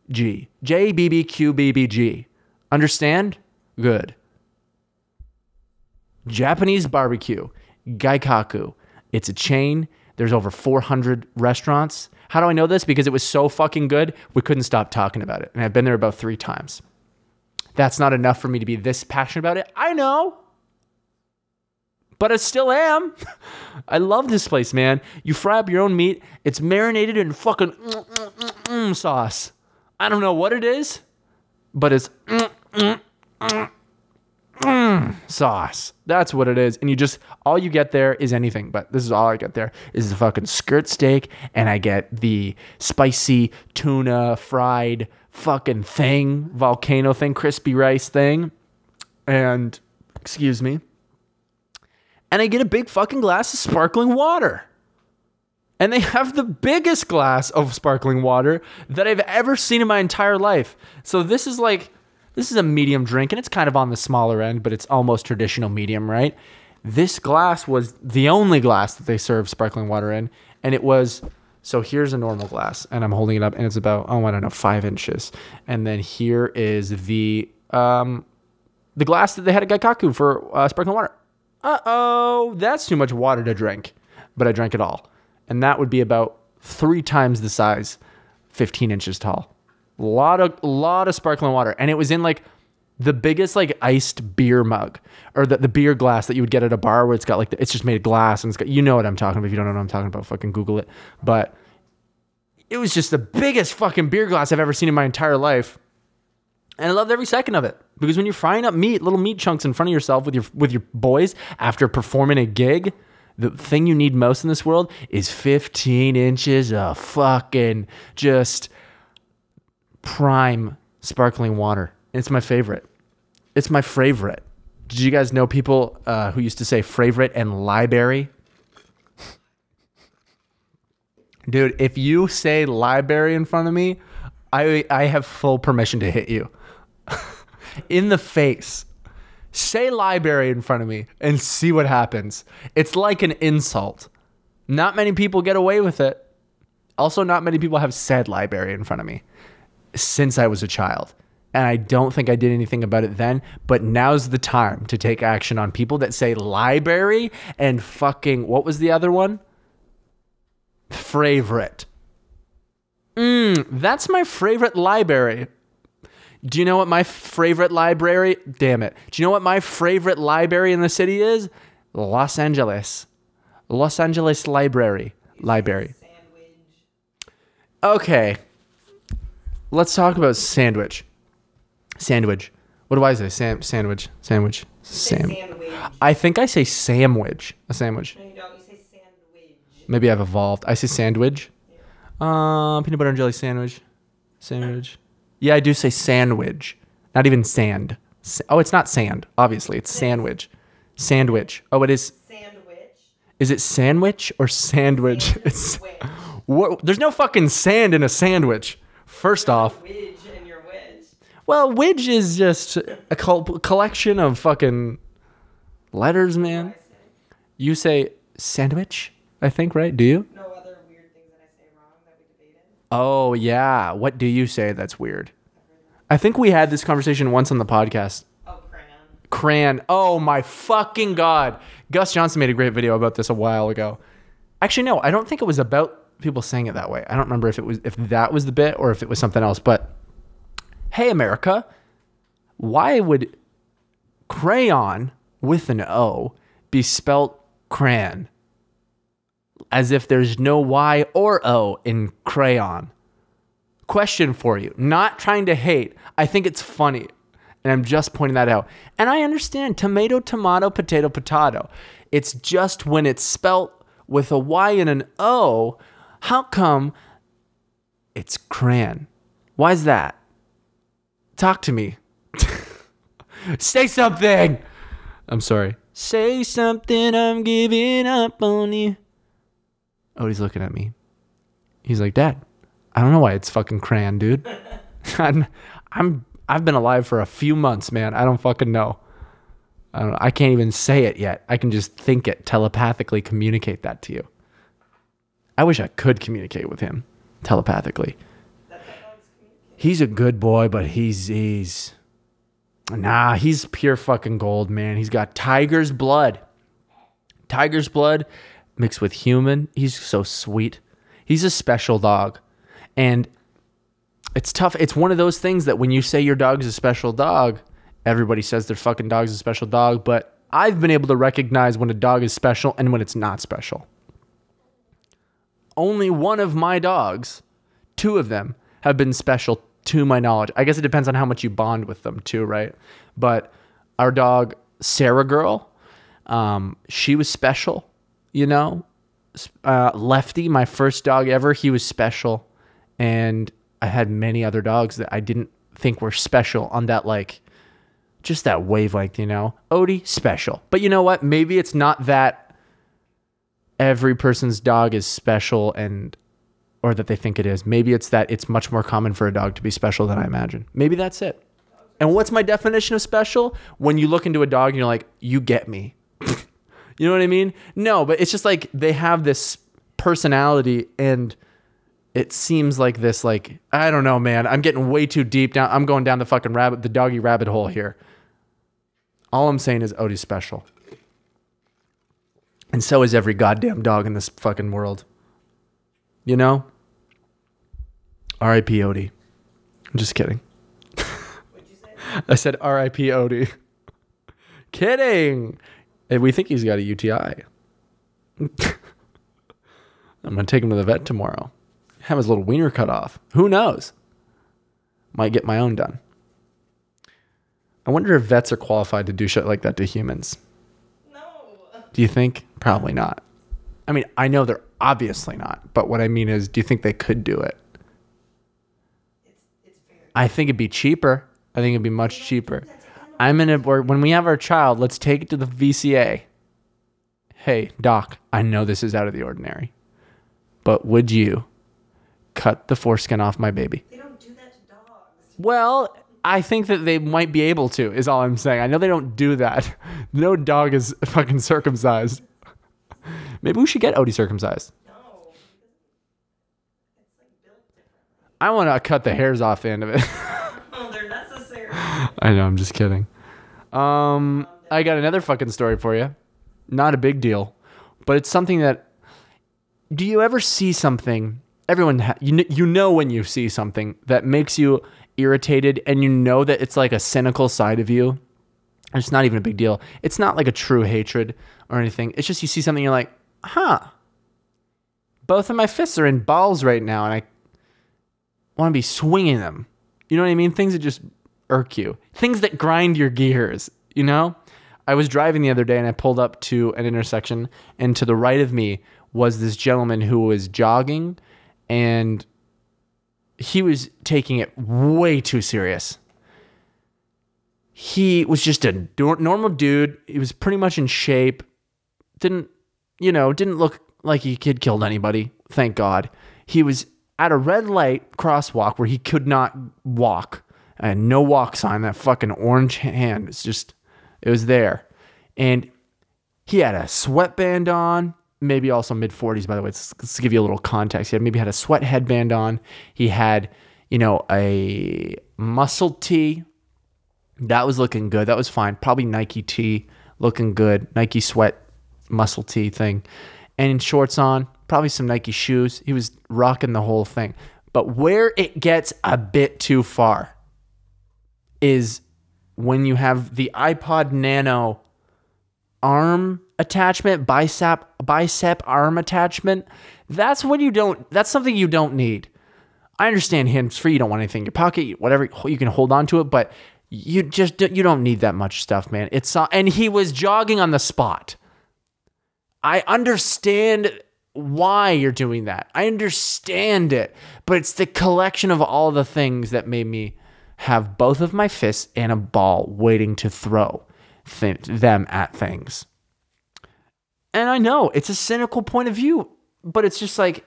G. JBBQ baby G. Understand? Good. Japanese barbecue. Gaikaku. It's a chain. There's over 400 restaurants. How do I know this? Because it was so fucking good, we couldn't stop talking about it. And I've been there about 3 times. That's not enough for me to be this passionate about it. I know. But I still am. I love this place, man. You fry up your own meat. It's marinated in fucking sauce. I don't know what it is, but it's sauce. That's what it is. And all you get there is anything, but this is all I get there is the fucking skirt steak, and I get the spicy tuna fried fucking thing, volcano thing, crispy rice thing, and excuse me. And I get a big fucking glass of sparkling water. And they have the biggest glass of sparkling water that I've ever seen in my entire life. So this is a medium drink, and it's kind of on the smaller end, but it's almost traditional medium, right? This glass was the only glass that they served sparkling water in. And it was, so here's a normal glass, and I'm holding it up, and it's about, 5 inches. And then here is the glass that they had at Gaikaku for sparkling water. That's too much water to drink. But I drank it all. And that would be about 3 times the size, 15 inches tall. A lot of sparkling water. And it was in like the biggest like iced beer mug, or the beer glass that you would get at a bar where it's got like, it's just made of glass, and it's got, you know what I'm talking about. If you don't know what I'm talking about, fucking Google it. But it was just the biggest fucking beer glass I've ever seen in my entire life. And I loved every second of it, because when you're frying up meat, little meat chunks in front of yourself with your boys after performing a gig, the thing you need most in this world is 15 inches of fucking just prime sparkling water. It's my favorite. It's my favorite. Did you guys know people who used to say favorite and library? Dude, if you say library in front of me, I have full permission to hit you. In the face. Say library in front of me and see what happens. It's like an insult. Not many people get away with it. Also, not many people have said library in front of me since I was a child. And I don't think I did anything about it then, but now's the time to take action on people that say library and fucking, what was the other one? Favorite. That's my favorite library. Do you know what my favorite library? Damn it. Do you know what my favorite library in the city is? Los Angeles. Los Angeles Library. Library. Okay. Let's talk about sandwich. Sandwich. What do I say? Sandwich. Sandwich. Sandwich. I think I say sandwich. A sandwich. No, you don't. You say sandwich. Maybe I've evolved. I say sandwich. Yeah. Peanut butter and jelly sandwich. Sandwich. Yeah, I do say sandwich. Not even sand. Oh, it's not sand. Obviously, it's sandwich. Sandwich. Oh, it is. Sandwich. Is it sandwich or sandwich? It's what? There's no fucking sand in a sandwich. First off. Wedge and your wedge. Well, wedge is just a collection of fucking letters, man. You say sandwich, I think, right? Do you? No other weird things that I say wrong that we debated. Oh, yeah. What do you say that's weird? I think we had this conversation once on the podcast. Oh, crayon. Crayon. Oh, my fucking God. Gus Johnson made a great video about this a while ago. Actually, no, I don't think it was about people saying it that way. I don't remember if that was the bit or if it was something else. But, hey, America, why would crayon with an O be spelt crayon? As if there's no Y or O in crayon. Question for you. Not trying to hate. I think it's funny. And I'm just pointing that out. And I understand tomato, tomato, potato, potato. It's just when it's spelt with a Y and an O, how come it's crayon? Why is that? Talk to me. Say something. I'm sorry. Say something, I'm giving up on you. Odie's looking at me. He's like, Dad, I don't know why it's fucking crayon, dude. I've been alive for a few months, man. I don't fucking know. I can't even say it yet. I can just think it, telepathically communicate that to you. I wish I could communicate with him telepathically. He's a good boy, but he's pure fucking gold, man. He's got tiger's blood. Tiger's blood mixed with human. He's so sweet. He's a special dog. And it's tough. It's one of those things that when you say your dog's a special dog, everybody says their fucking dog's a special dog. But I've been able to recognize when a dog is special and when it's not special. Only one of my dogs, two of them, have been special to my knowledge. I guess it depends on how much you bond with them too, right? But our dog, Sarah Girl, she was special, you know? Lefty, my first dog ever, he was special. And I had many other dogs that I didn't think were special on that, like, just that wavelength, you know? Odie, special. But you know what? Maybe it's not that every person's dog is special or that they think it is. Maybe it's that it's much more common for a dog to be special than I imagine. Maybe that's it. And what's my definition of special? When you look into a dog and you're like, you get me. You know what I mean? No, but it's just like they have this personality and it seems like this, like, I don't know, man. I'm getting way too deep down. I'm going down the doggy rabbit hole here. All I'm saying is Odie's special. And so is every goddamn dog in this fucking world. You know? R.I.P. Odie. I'm just kidding. What'd you say? I said R.I.P. Odie. Kidding. And we think he's got a UTI. I'm going to take him to the vet tomorrow. Have his little wiener cut off. Who knows? Might get my own done. I wonder if vets are qualified to do shit like that to humans. No. Do you think? Probably not. I mean, I know they're obviously not, but what I mean is, do you think they could do it? It's fair. I think it'd be cheaper. I think it'd be much cheaper. When we have our child, let's take it to the VCA. Hey, doc, I know this is out of the ordinary, but would you cut the foreskin off my baby? They don't do that to dogs. Well, I think that they might be able to, is all I'm saying. I know they don't do that. No dog is fucking circumcised. Maybe we should get Odie circumcised. No. Because it's like built differently. I want to cut the hairs off the end of it. Oh, they're necessary. I know, I'm just kidding. I got another fucking story for you. Not a big deal, but it's something that... Do you ever see something... you know when you see something that makes you irritated, and you know that it's like a cynical side of you. It's not even a big deal. It's not like a true hatred or anything. It's just you see something, you're like, both of my fists are in balls right now, and I want to be swinging them. You know what I mean? Things that just irk you. Things that grind your gears, you know? I was driving the other day, and I pulled up to an intersection, and to the right of me was this gentleman who was jogging, and he was taking it way too serious. He was just a normal dude. He was pretty much in shape. Didn't look like he had killed anybody. Thank God. He was at a red light crosswalk where he could not walk. And no walk sign. That fucking orange hand. It was there. And he had a sweatband on. Maybe also mid-40s, by the way. Let's give you a little context. He had a sweat headband on. He had, a muscle tee. That was looking good. That was fine. Probably Nike tee, looking good. Nike sweat muscle tee thing. And shorts on. Probably some Nike shoes. He was rocking the whole thing. But where it gets a bit too far is when you have the iPod Nano arm attachment, bicep arm attachment. That's something you don't need. I understand hands-free, you don't want anything in your pocket, whatever, you can hold on to it, but you don't need that much stuff, man. And he was jogging on the spot. I understand why you're doing that. I understand it, but it's the collection of all the things that made me have both of my fists and a ball waiting to throw them at things. And I know it's a cynical point of view, but it's just like,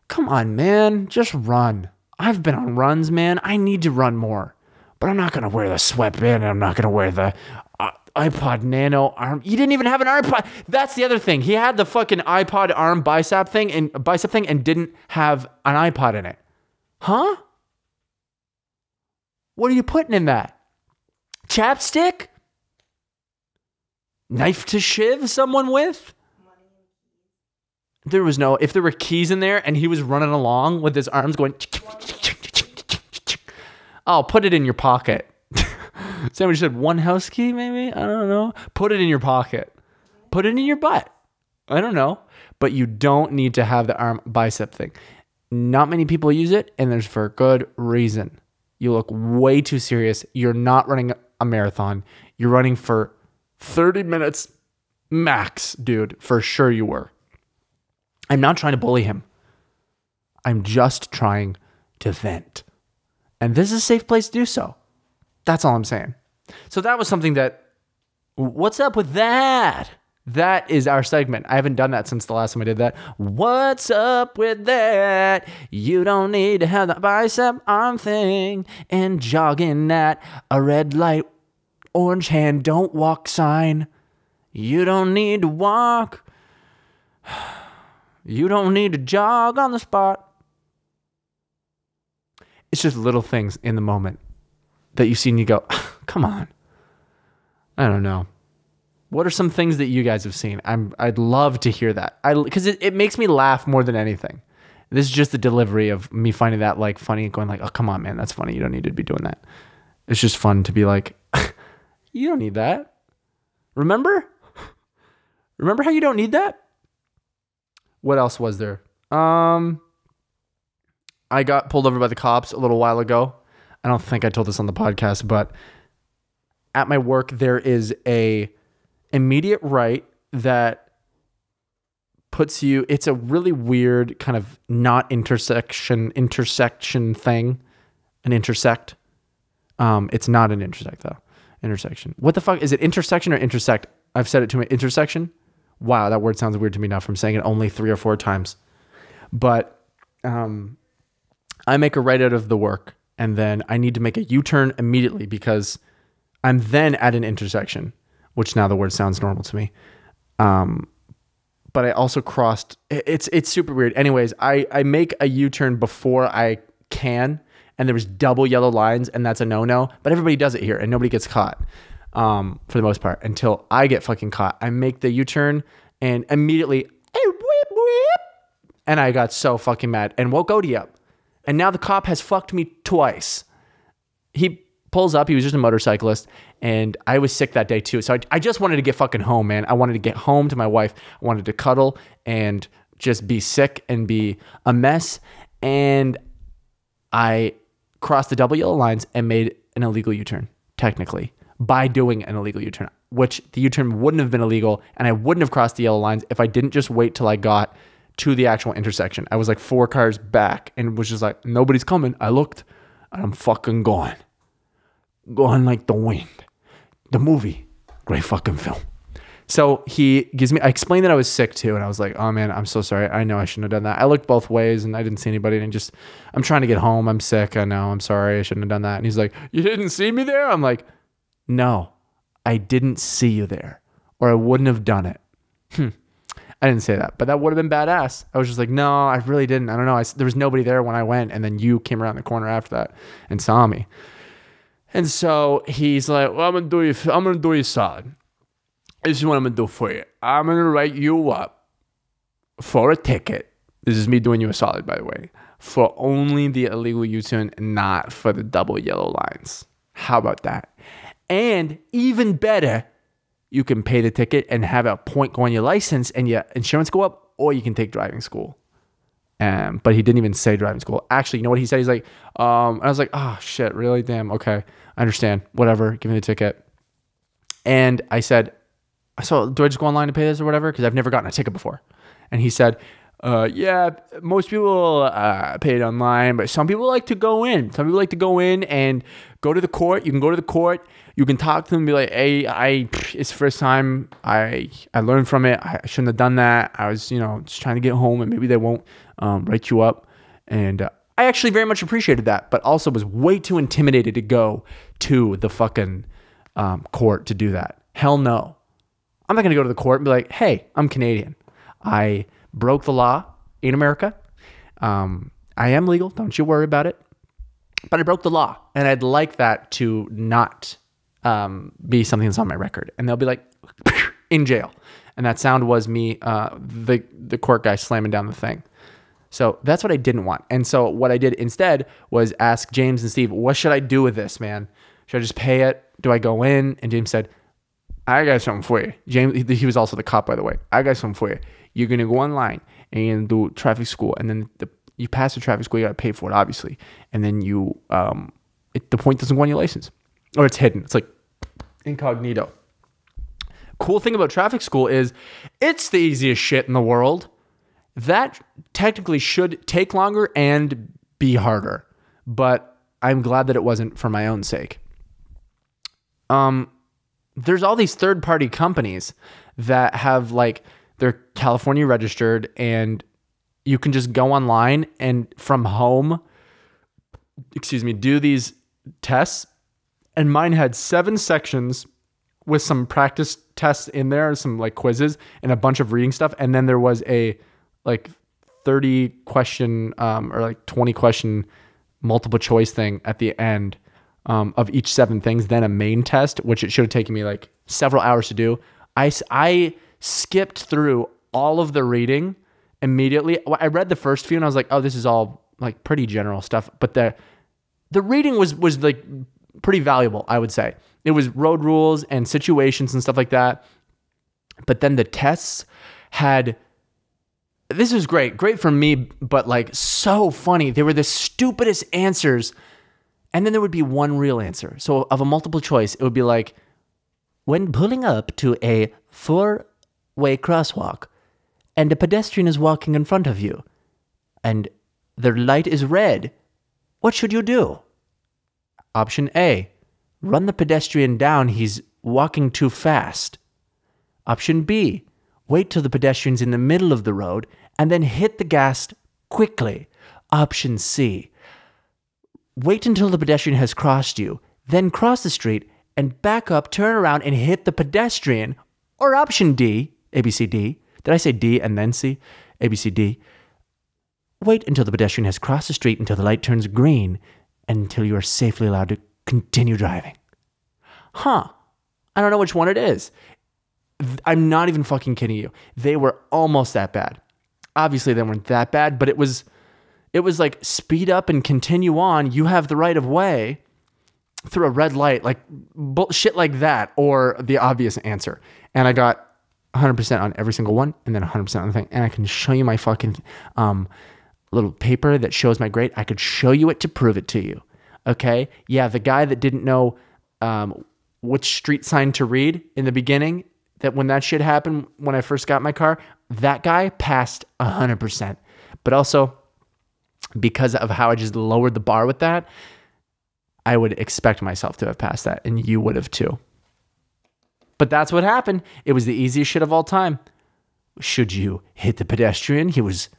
come on, man, just run. I've been on runs, man. I need to run more, but I'm not going to wear the sweatband. I'm not going to wear the iPod Nano arm. You didn't even have an iPod. That's the other thing. He had the fucking iPod arm bicep thing and didn't have an iPod in it. Huh? What are you putting in that? Chapstick? Knife to shiv someone with? If there were keys in there and he was running along with his arms going, oh, put it in your pocket. Somebody said one house key, maybe? I don't know. Put it in your pocket. Put it in your butt. I don't know. But you don't need to have the arm bicep thing. Not many people use it, and there's for good reason. You look way too serious. You're not running a marathon. You're running for 30 minutes max, dude. For sure you were. I'm not trying to bully him. I'm just trying to vent. And this is a safe place to do so. That's all I'm saying. So that was something that... What's up with that? That is our segment. I haven't done that since the last time I did that. What's up with that? You don't need to have the bicep arm thing and jogging at a red light, orange hand, don't walk sign. You don't need to walk. You don't need to jog on the spot. It's just little things in the moment that you see and you go, come on. I don't know. What are some things that you guys have seen? I'd love to hear that. Because it makes me laugh more than anything. This is just the delivery of me finding that like funny and going like, oh, come on, man, that's funny. You don't need to be doing that. It's just fun to be like, you don't need that. Remember? Remember how you don't need that? What else was there? I got pulled over by the cops a little while ago. I don't think I told this on the podcast, but at my work, there is a immediate right that puts you, it's a really weird kind of not intersection thing, an intersect. It's not an intersect though. Intersection. What the fuck? Is it intersection or intersect? I've said it to me. Intersection? Wow, that word sounds weird to me now from saying it only 3 or 4 times. But I make a right out of the work, and then I need to make a U-turn immediately because I'm then at an intersection, which now the word sounds normal to me. But I also crossed. It's super weird. Anyways, I make a U-turn before I can, and there was double yellow lines, and that's a no-no. But everybody does it here, and nobody gets caught for the most part until I get fucking caught. I make the U-turn, and immediately, and I got so fucking mad and woke Odie up. And now the cop has fucked me twice. He pulls up. He was just a motorcyclist, and I was sick that day too. So I just wanted to get fucking home, man. I wanted to get home to my wife. I wanted to cuddle and just be sick and be a mess. And I crossed the double yellow lines and made an illegal U-turn, technically, by doing an illegal U-turn, which the U-turn wouldn't have been illegal, and I wouldn't have crossed the yellow lines if I didn't just wait till I got to the actual intersection. I was like 4 cars back and was just like, nobody's coming. I looked, and I'm fucking gone. Gone like the wind. The movie. Great fucking film. So he gives me, I explained that I was sick too, and I was like, oh man, I'm so sorry. I know I shouldn't have done that. I looked both ways and I didn't see anybody, and I'm trying to get home. I'm sick. I know. I'm sorry. I shouldn't have done that. And he's like, you didn't see me there? I'm like, no, I didn't see you there, or I wouldn't have done it. I didn't say that, but that would have been badass. I was just like, no, I really didn't. I don't know. There was nobody there when I went, and then you came around the corner after that and saw me. And so he's like, well, I'm gonna do you a solid. This is what I'm gonna do for you. I'm gonna write you up for a ticket. This is me doing you a solid, by the way, for only the illegal U-turn and not for the double yellow lines. How about that? And even better, you can pay the ticket and have a point go on your license and your insurance go up, or you can take driving school. But he didn't even say driving school. Actually, you know what he said? He's like, I was like, oh shit, really? Damn. Okay. I understand. Whatever. Give me the ticket. And I said, so do I just go online to pay this or whatever? Cause I've never gotten a ticket before. And he said, yeah, most people pay it online, but some people like to go in. Some people like to go in and go to the court. You can go to the court. You can talk to them and be like, hey, it's the first time I learned from it. I shouldn't have done that. I was, just trying to get home, and maybe they won't write you up. And I actually very much appreciated that, but also was way too intimidated to go to the fucking court to do that. Hell no. I'm not going to go to the court and be like, hey, I'm Canadian. I broke the law in America. I am legal. Don't you worry about it. But I broke the law, and I'd like that to not be something that's on my record. And they'll be like, in jail. And that sound was me, the court guy slamming down the thing. So that's what I didn't want. And so what I did instead was ask James and Steve, what should I do with this, man? Should I just pay it? Do I go in? And James said, I got something for you. James, he was also the cop, by the way. I got something for you. You're going to go online and you're going to do traffic school. And then you pass the traffic school, you got to pay for it, obviously. And then the point doesn't go on your license. Or it's hidden. It's like incognito. Cool thing about traffic school is it's the easiest shit in the world. That technically should take longer and be harder. But I'm glad that it wasn't for my own sake. There's all these third-party companies that have they're California registered, and you can just go online and from home, do these tests. And mine had 7 sections with some practice tests in there, some quizzes and a bunch of reading stuff. And then there was a 30 question or 20 question multiple choice thing at the end of each 7 things, then a main test, which it should have taken me several hours to do. I skipped through all of the reading immediately. I read the first few and I was like, oh, this is all pretty general stuff. But the reading was pretty valuable, I would say. It was road rules and situations and stuff like that. But then the tests this was great for me, but so funny. They were the stupidest answers. And then there would be one real answer. So of a multiple choice, it would be When pulling up to a four-way crosswalk and a pedestrian is walking in front of you and their light is red, what should you do? Option A, run the pedestrian down. He's walking too fast. Option B, wait till the pedestrian's in the middle of the road and then hit the gas quickly. Option C, wait until the pedestrian has crossed you, then cross the street and back up, turn around and hit the pedestrian. Or option D, A, B, C, D. Did I say D and then C? A, B, C, D. Wait until the pedestrian has crossed the street until the light turns green and until you are safely allowed to continue driving. I don't know which one it is. I'm not even fucking kidding you. They were almost that bad. Obviously, they weren't that bad, but it was like speed up and continue on. You have the right of way through a red light, like bullshit like that, or the obvious answer. And I got 100% on every single one, and then 100% on the thing. And I can show you my fucking little paper that shows my grade. I could show you it to prove it to you. Okay? Yeah, the guy that didn't know which street sign to read in the beginning, that when that shit happened when I first got my car, that guy passed 100%. But also, because of how I just lowered the bar with that, I would expect myself to have passed that, and you would have too. But that's what happened. It was the easiest shit of all time. Should you hit the pedestrian? He was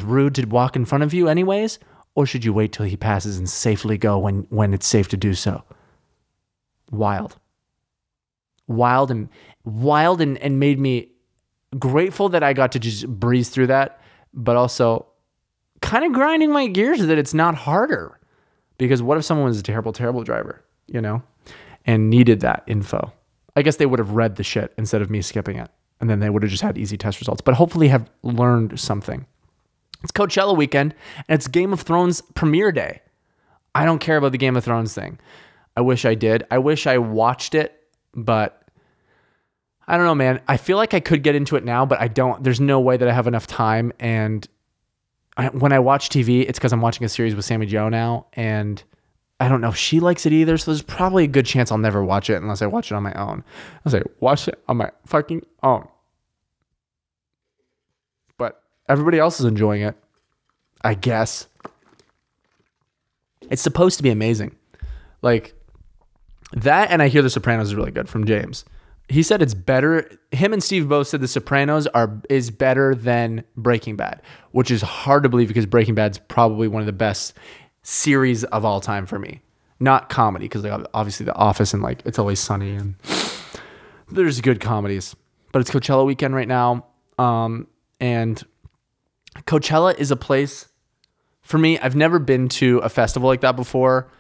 rude to walk in front of you anyways, or should you wait till he passes and safely go when it's safe to do so? Wild and made me grateful that I got to just breeze through that, but also kind of grinding my gears that it's not harder. Because what if someone was a terrible, terrible driver, and needed that info? I guess they would have read the shit instead of me skipping it. And then they would have just had easy test results, but hopefully have learned something. It's Coachella weekend, and it's Game of Thrones premiere day. I don't care about the Game of Thrones thing. I wish I did. I wish I watched it, but I don't know, man. I feel like I could get into it now, but I don't. There's no way that I have enough time. And when I watch TV, it's because I'm watching a series with Sammy Jo now, and I don't know if she likes it either, so there's probably a good chance I'll never watch it unless I watch it on my own. I'll say, watch it on my fucking own. But everybody else is enjoying it, I guess. It's supposed to be amazing. Like, that, and I hear The Sopranos is really good from James. He said it's better. Him and Steve both said The Sopranos is better than Breaking Bad, which is hard to believe because Breaking Bad's probably one of the best series of all time for me. Not comedy, because obviously The Office and like It's Always Sunny, and there's good comedies. But it's Coachella weekend right now, and Coachella is a place for me. I've never been to a festival like that before,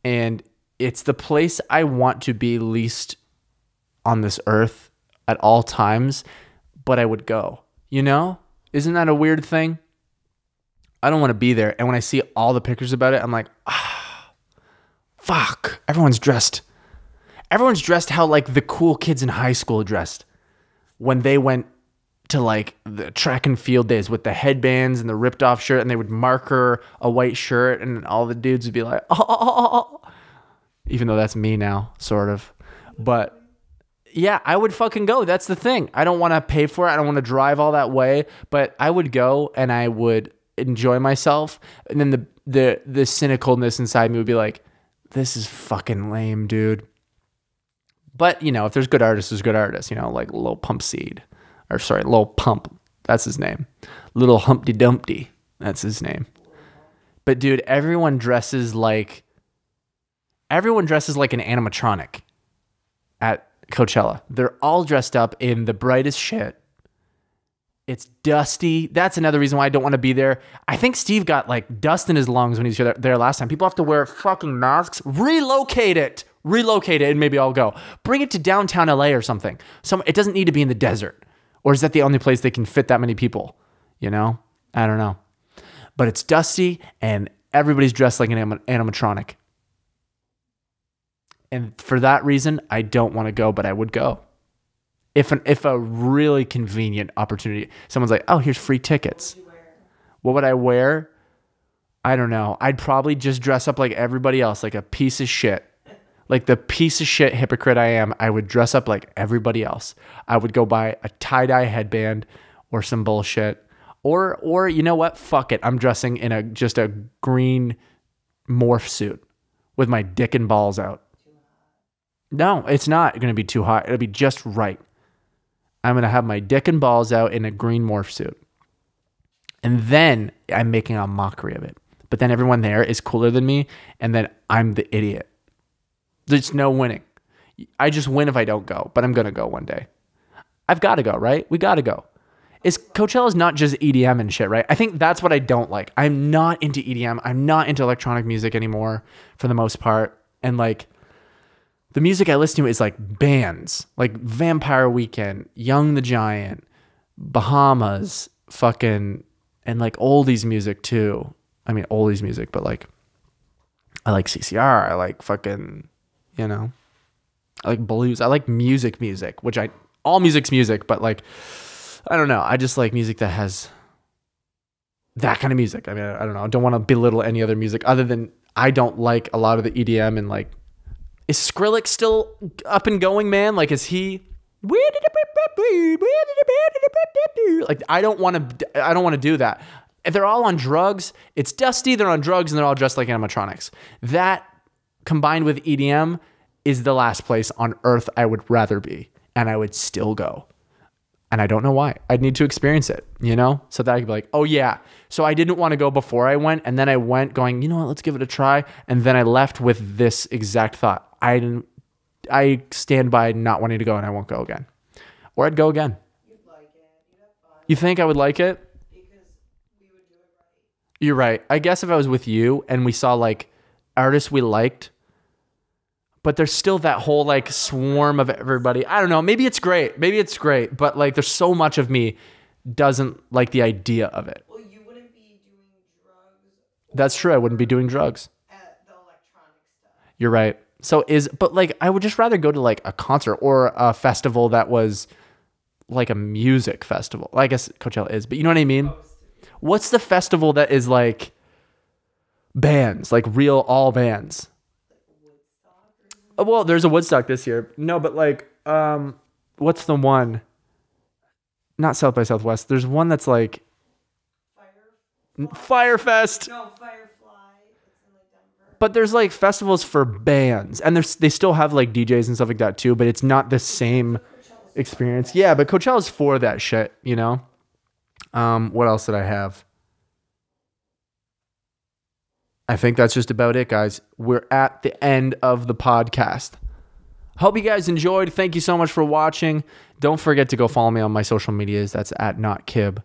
and it's the place I want to be least on this earth at all times, but I would go. Isn't that a weird thing? I don't want to be there. And when I see all the pictures about it, I'm like, fuck. Everyone's dressed how like the cool kids in high school dressed when they went to like the track and field days with the headbands and the ripped off shirt, and they would marker a white shirt, and all the dudes would be like, oh. Even though that's me now, sort of. But yeah, I would fucking go. That's the thing. I don't want to pay for it. I don't want to drive all that way, but I would go and I would enjoy myself. And then the cynicalness inside me would be like, this is fucking lame, dude. But, if there's good artists, there's good artists, like Lil Pump Seed. Or sorry, Lil Pump. That's his name. Little Humpty Dumpty. That's his name. But dude, everyone dresses like an animatronic at Coachella. They're all dressed up in the brightest shit. It's dusty. That's another reason why I don't want to be there. I think Steve got like dust in his lungs when he was there last time. People have to wear fucking masks. Relocate it, and maybe I'll go. Bring it to downtown LA or something. It doesn't need to be in the desert. Or is that the only place they can fit that many people? I don't know. But it's dusty and everybody's dressed like an animatronic. And for that reason, I don't want to go, but I would go. If a really convenient opportunity, someone's like, oh, here's free tickets. What would I wear? I don't know. I'd probably just dress up like everybody else, like a piece of shit. like the piece of shit hypocrite I am, I would dress up like everybody else. I would go buy a tie-dye headband or some bullshit. Or you know what? Fuck it. I'm dressing in just a green morph suit with my dick and balls out. No, it's not going to be too hot. It'll be just right. I'm going to have my dick and balls out in a green morph suit. And then I'm making a mockery of it. But then everyone there is cooler than me, and then I'm the idiot. There's no winning. I just win if I don't go, but I'm going to go one day. I've got to go, right? We got to go. Coachella's not just EDM and shit, right? I think that's what I don't like. I'm not into EDM. I'm not into electronic music anymore for the most part. And like the music I listen to is like bands, like Vampire Weekend, Young the Giant, Bahamas, fucking, and like oldies music too. I mean, oldies music, but like I like CCR. I like fucking, you know, I like blues. I like music, which all music's music, but like, I don't know. I just like music that has that kind of music. I mean, I don't know. I don't want to belittle any other music other than I don't like a lot of the EDM and like, is Skrillex still up and going, man? Like, is he like, I don't want to do that. If they're all on drugs, it's dusty, they're on drugs, and they're all dressed like animatronics. That combined with EDM is the last place on earth I would rather be. And I would still go. And I don't know why. I'd need to experience it, you know? So that I could be like, oh yeah. So I didn't want to go before I went. And then I went going, you know what, let's give it a try. And then I left with this exact thought. I stand by not wanting to go and I won't go again. Or I'd go again. You'd like it. You'd have fun. You think I would like it? Because we would do it right. You're right. I guess if I was with you and we saw like artists we liked, but there's still that whole like swarm of everybody. I don't know. Maybe it's great. But like there's so much of me doesn't like the idea of it. Well, you wouldn't be doing drugs. That's true. I wouldn't be doing drugs. At the electronic stuff. You're right. But like I would just rather go to like a concert or a festival that was like a music festival. I guess Coachella is, but you know what I mean? What's the festival that is like bands, like real all bands? Well, there's a Woodstock this year. No, but like, what's the one? Not South by Southwest. There's one that's like Firefest. No, Firefly. It's in like Denver. But there's like festivals for bands, and they still have like DJs and stuff like that too. But it's not the same experience. Yeah, but Coachella's for that shit, you know. What else did I have? I think that's just about it, guys. We're at the end of the podcast. Hope you guys enjoyed. Thank you so much for watching. Don't forget to go follow me on my social medias. That's at Not Cib.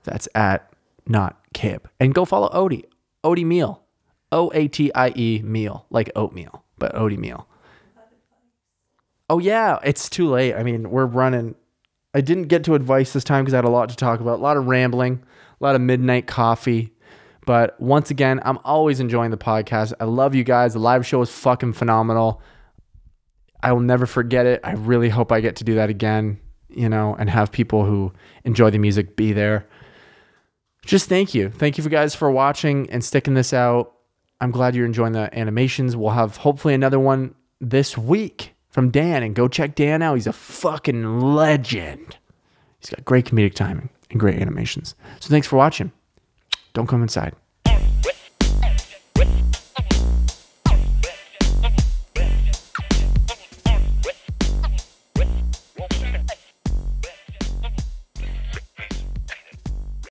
That's at Not Cib. And go follow Odie. Odie Meal. Oatie meal. Like oatmeal, but Odie Meal. Oh yeah, it's too late. I mean, we're running. I didn't get to advice this time because I had a lot to talk about. A lot of rambling. A lot of midnight coffee. But once again, I'm always enjoying the podcast. I love you guys. The live show is fucking phenomenal. I will never forget it. I really hope I get to do that again, you know, and have people who enjoy the music be there. Just thank you. Thank you for guys for watching and sticking this out. I'm glad you're enjoying the animations. We'll have hopefully another one this week from Dan, and go check Dan out. He's a fucking legend. He's got great comedic timing and great animations. So thanks for watching. Don't come inside.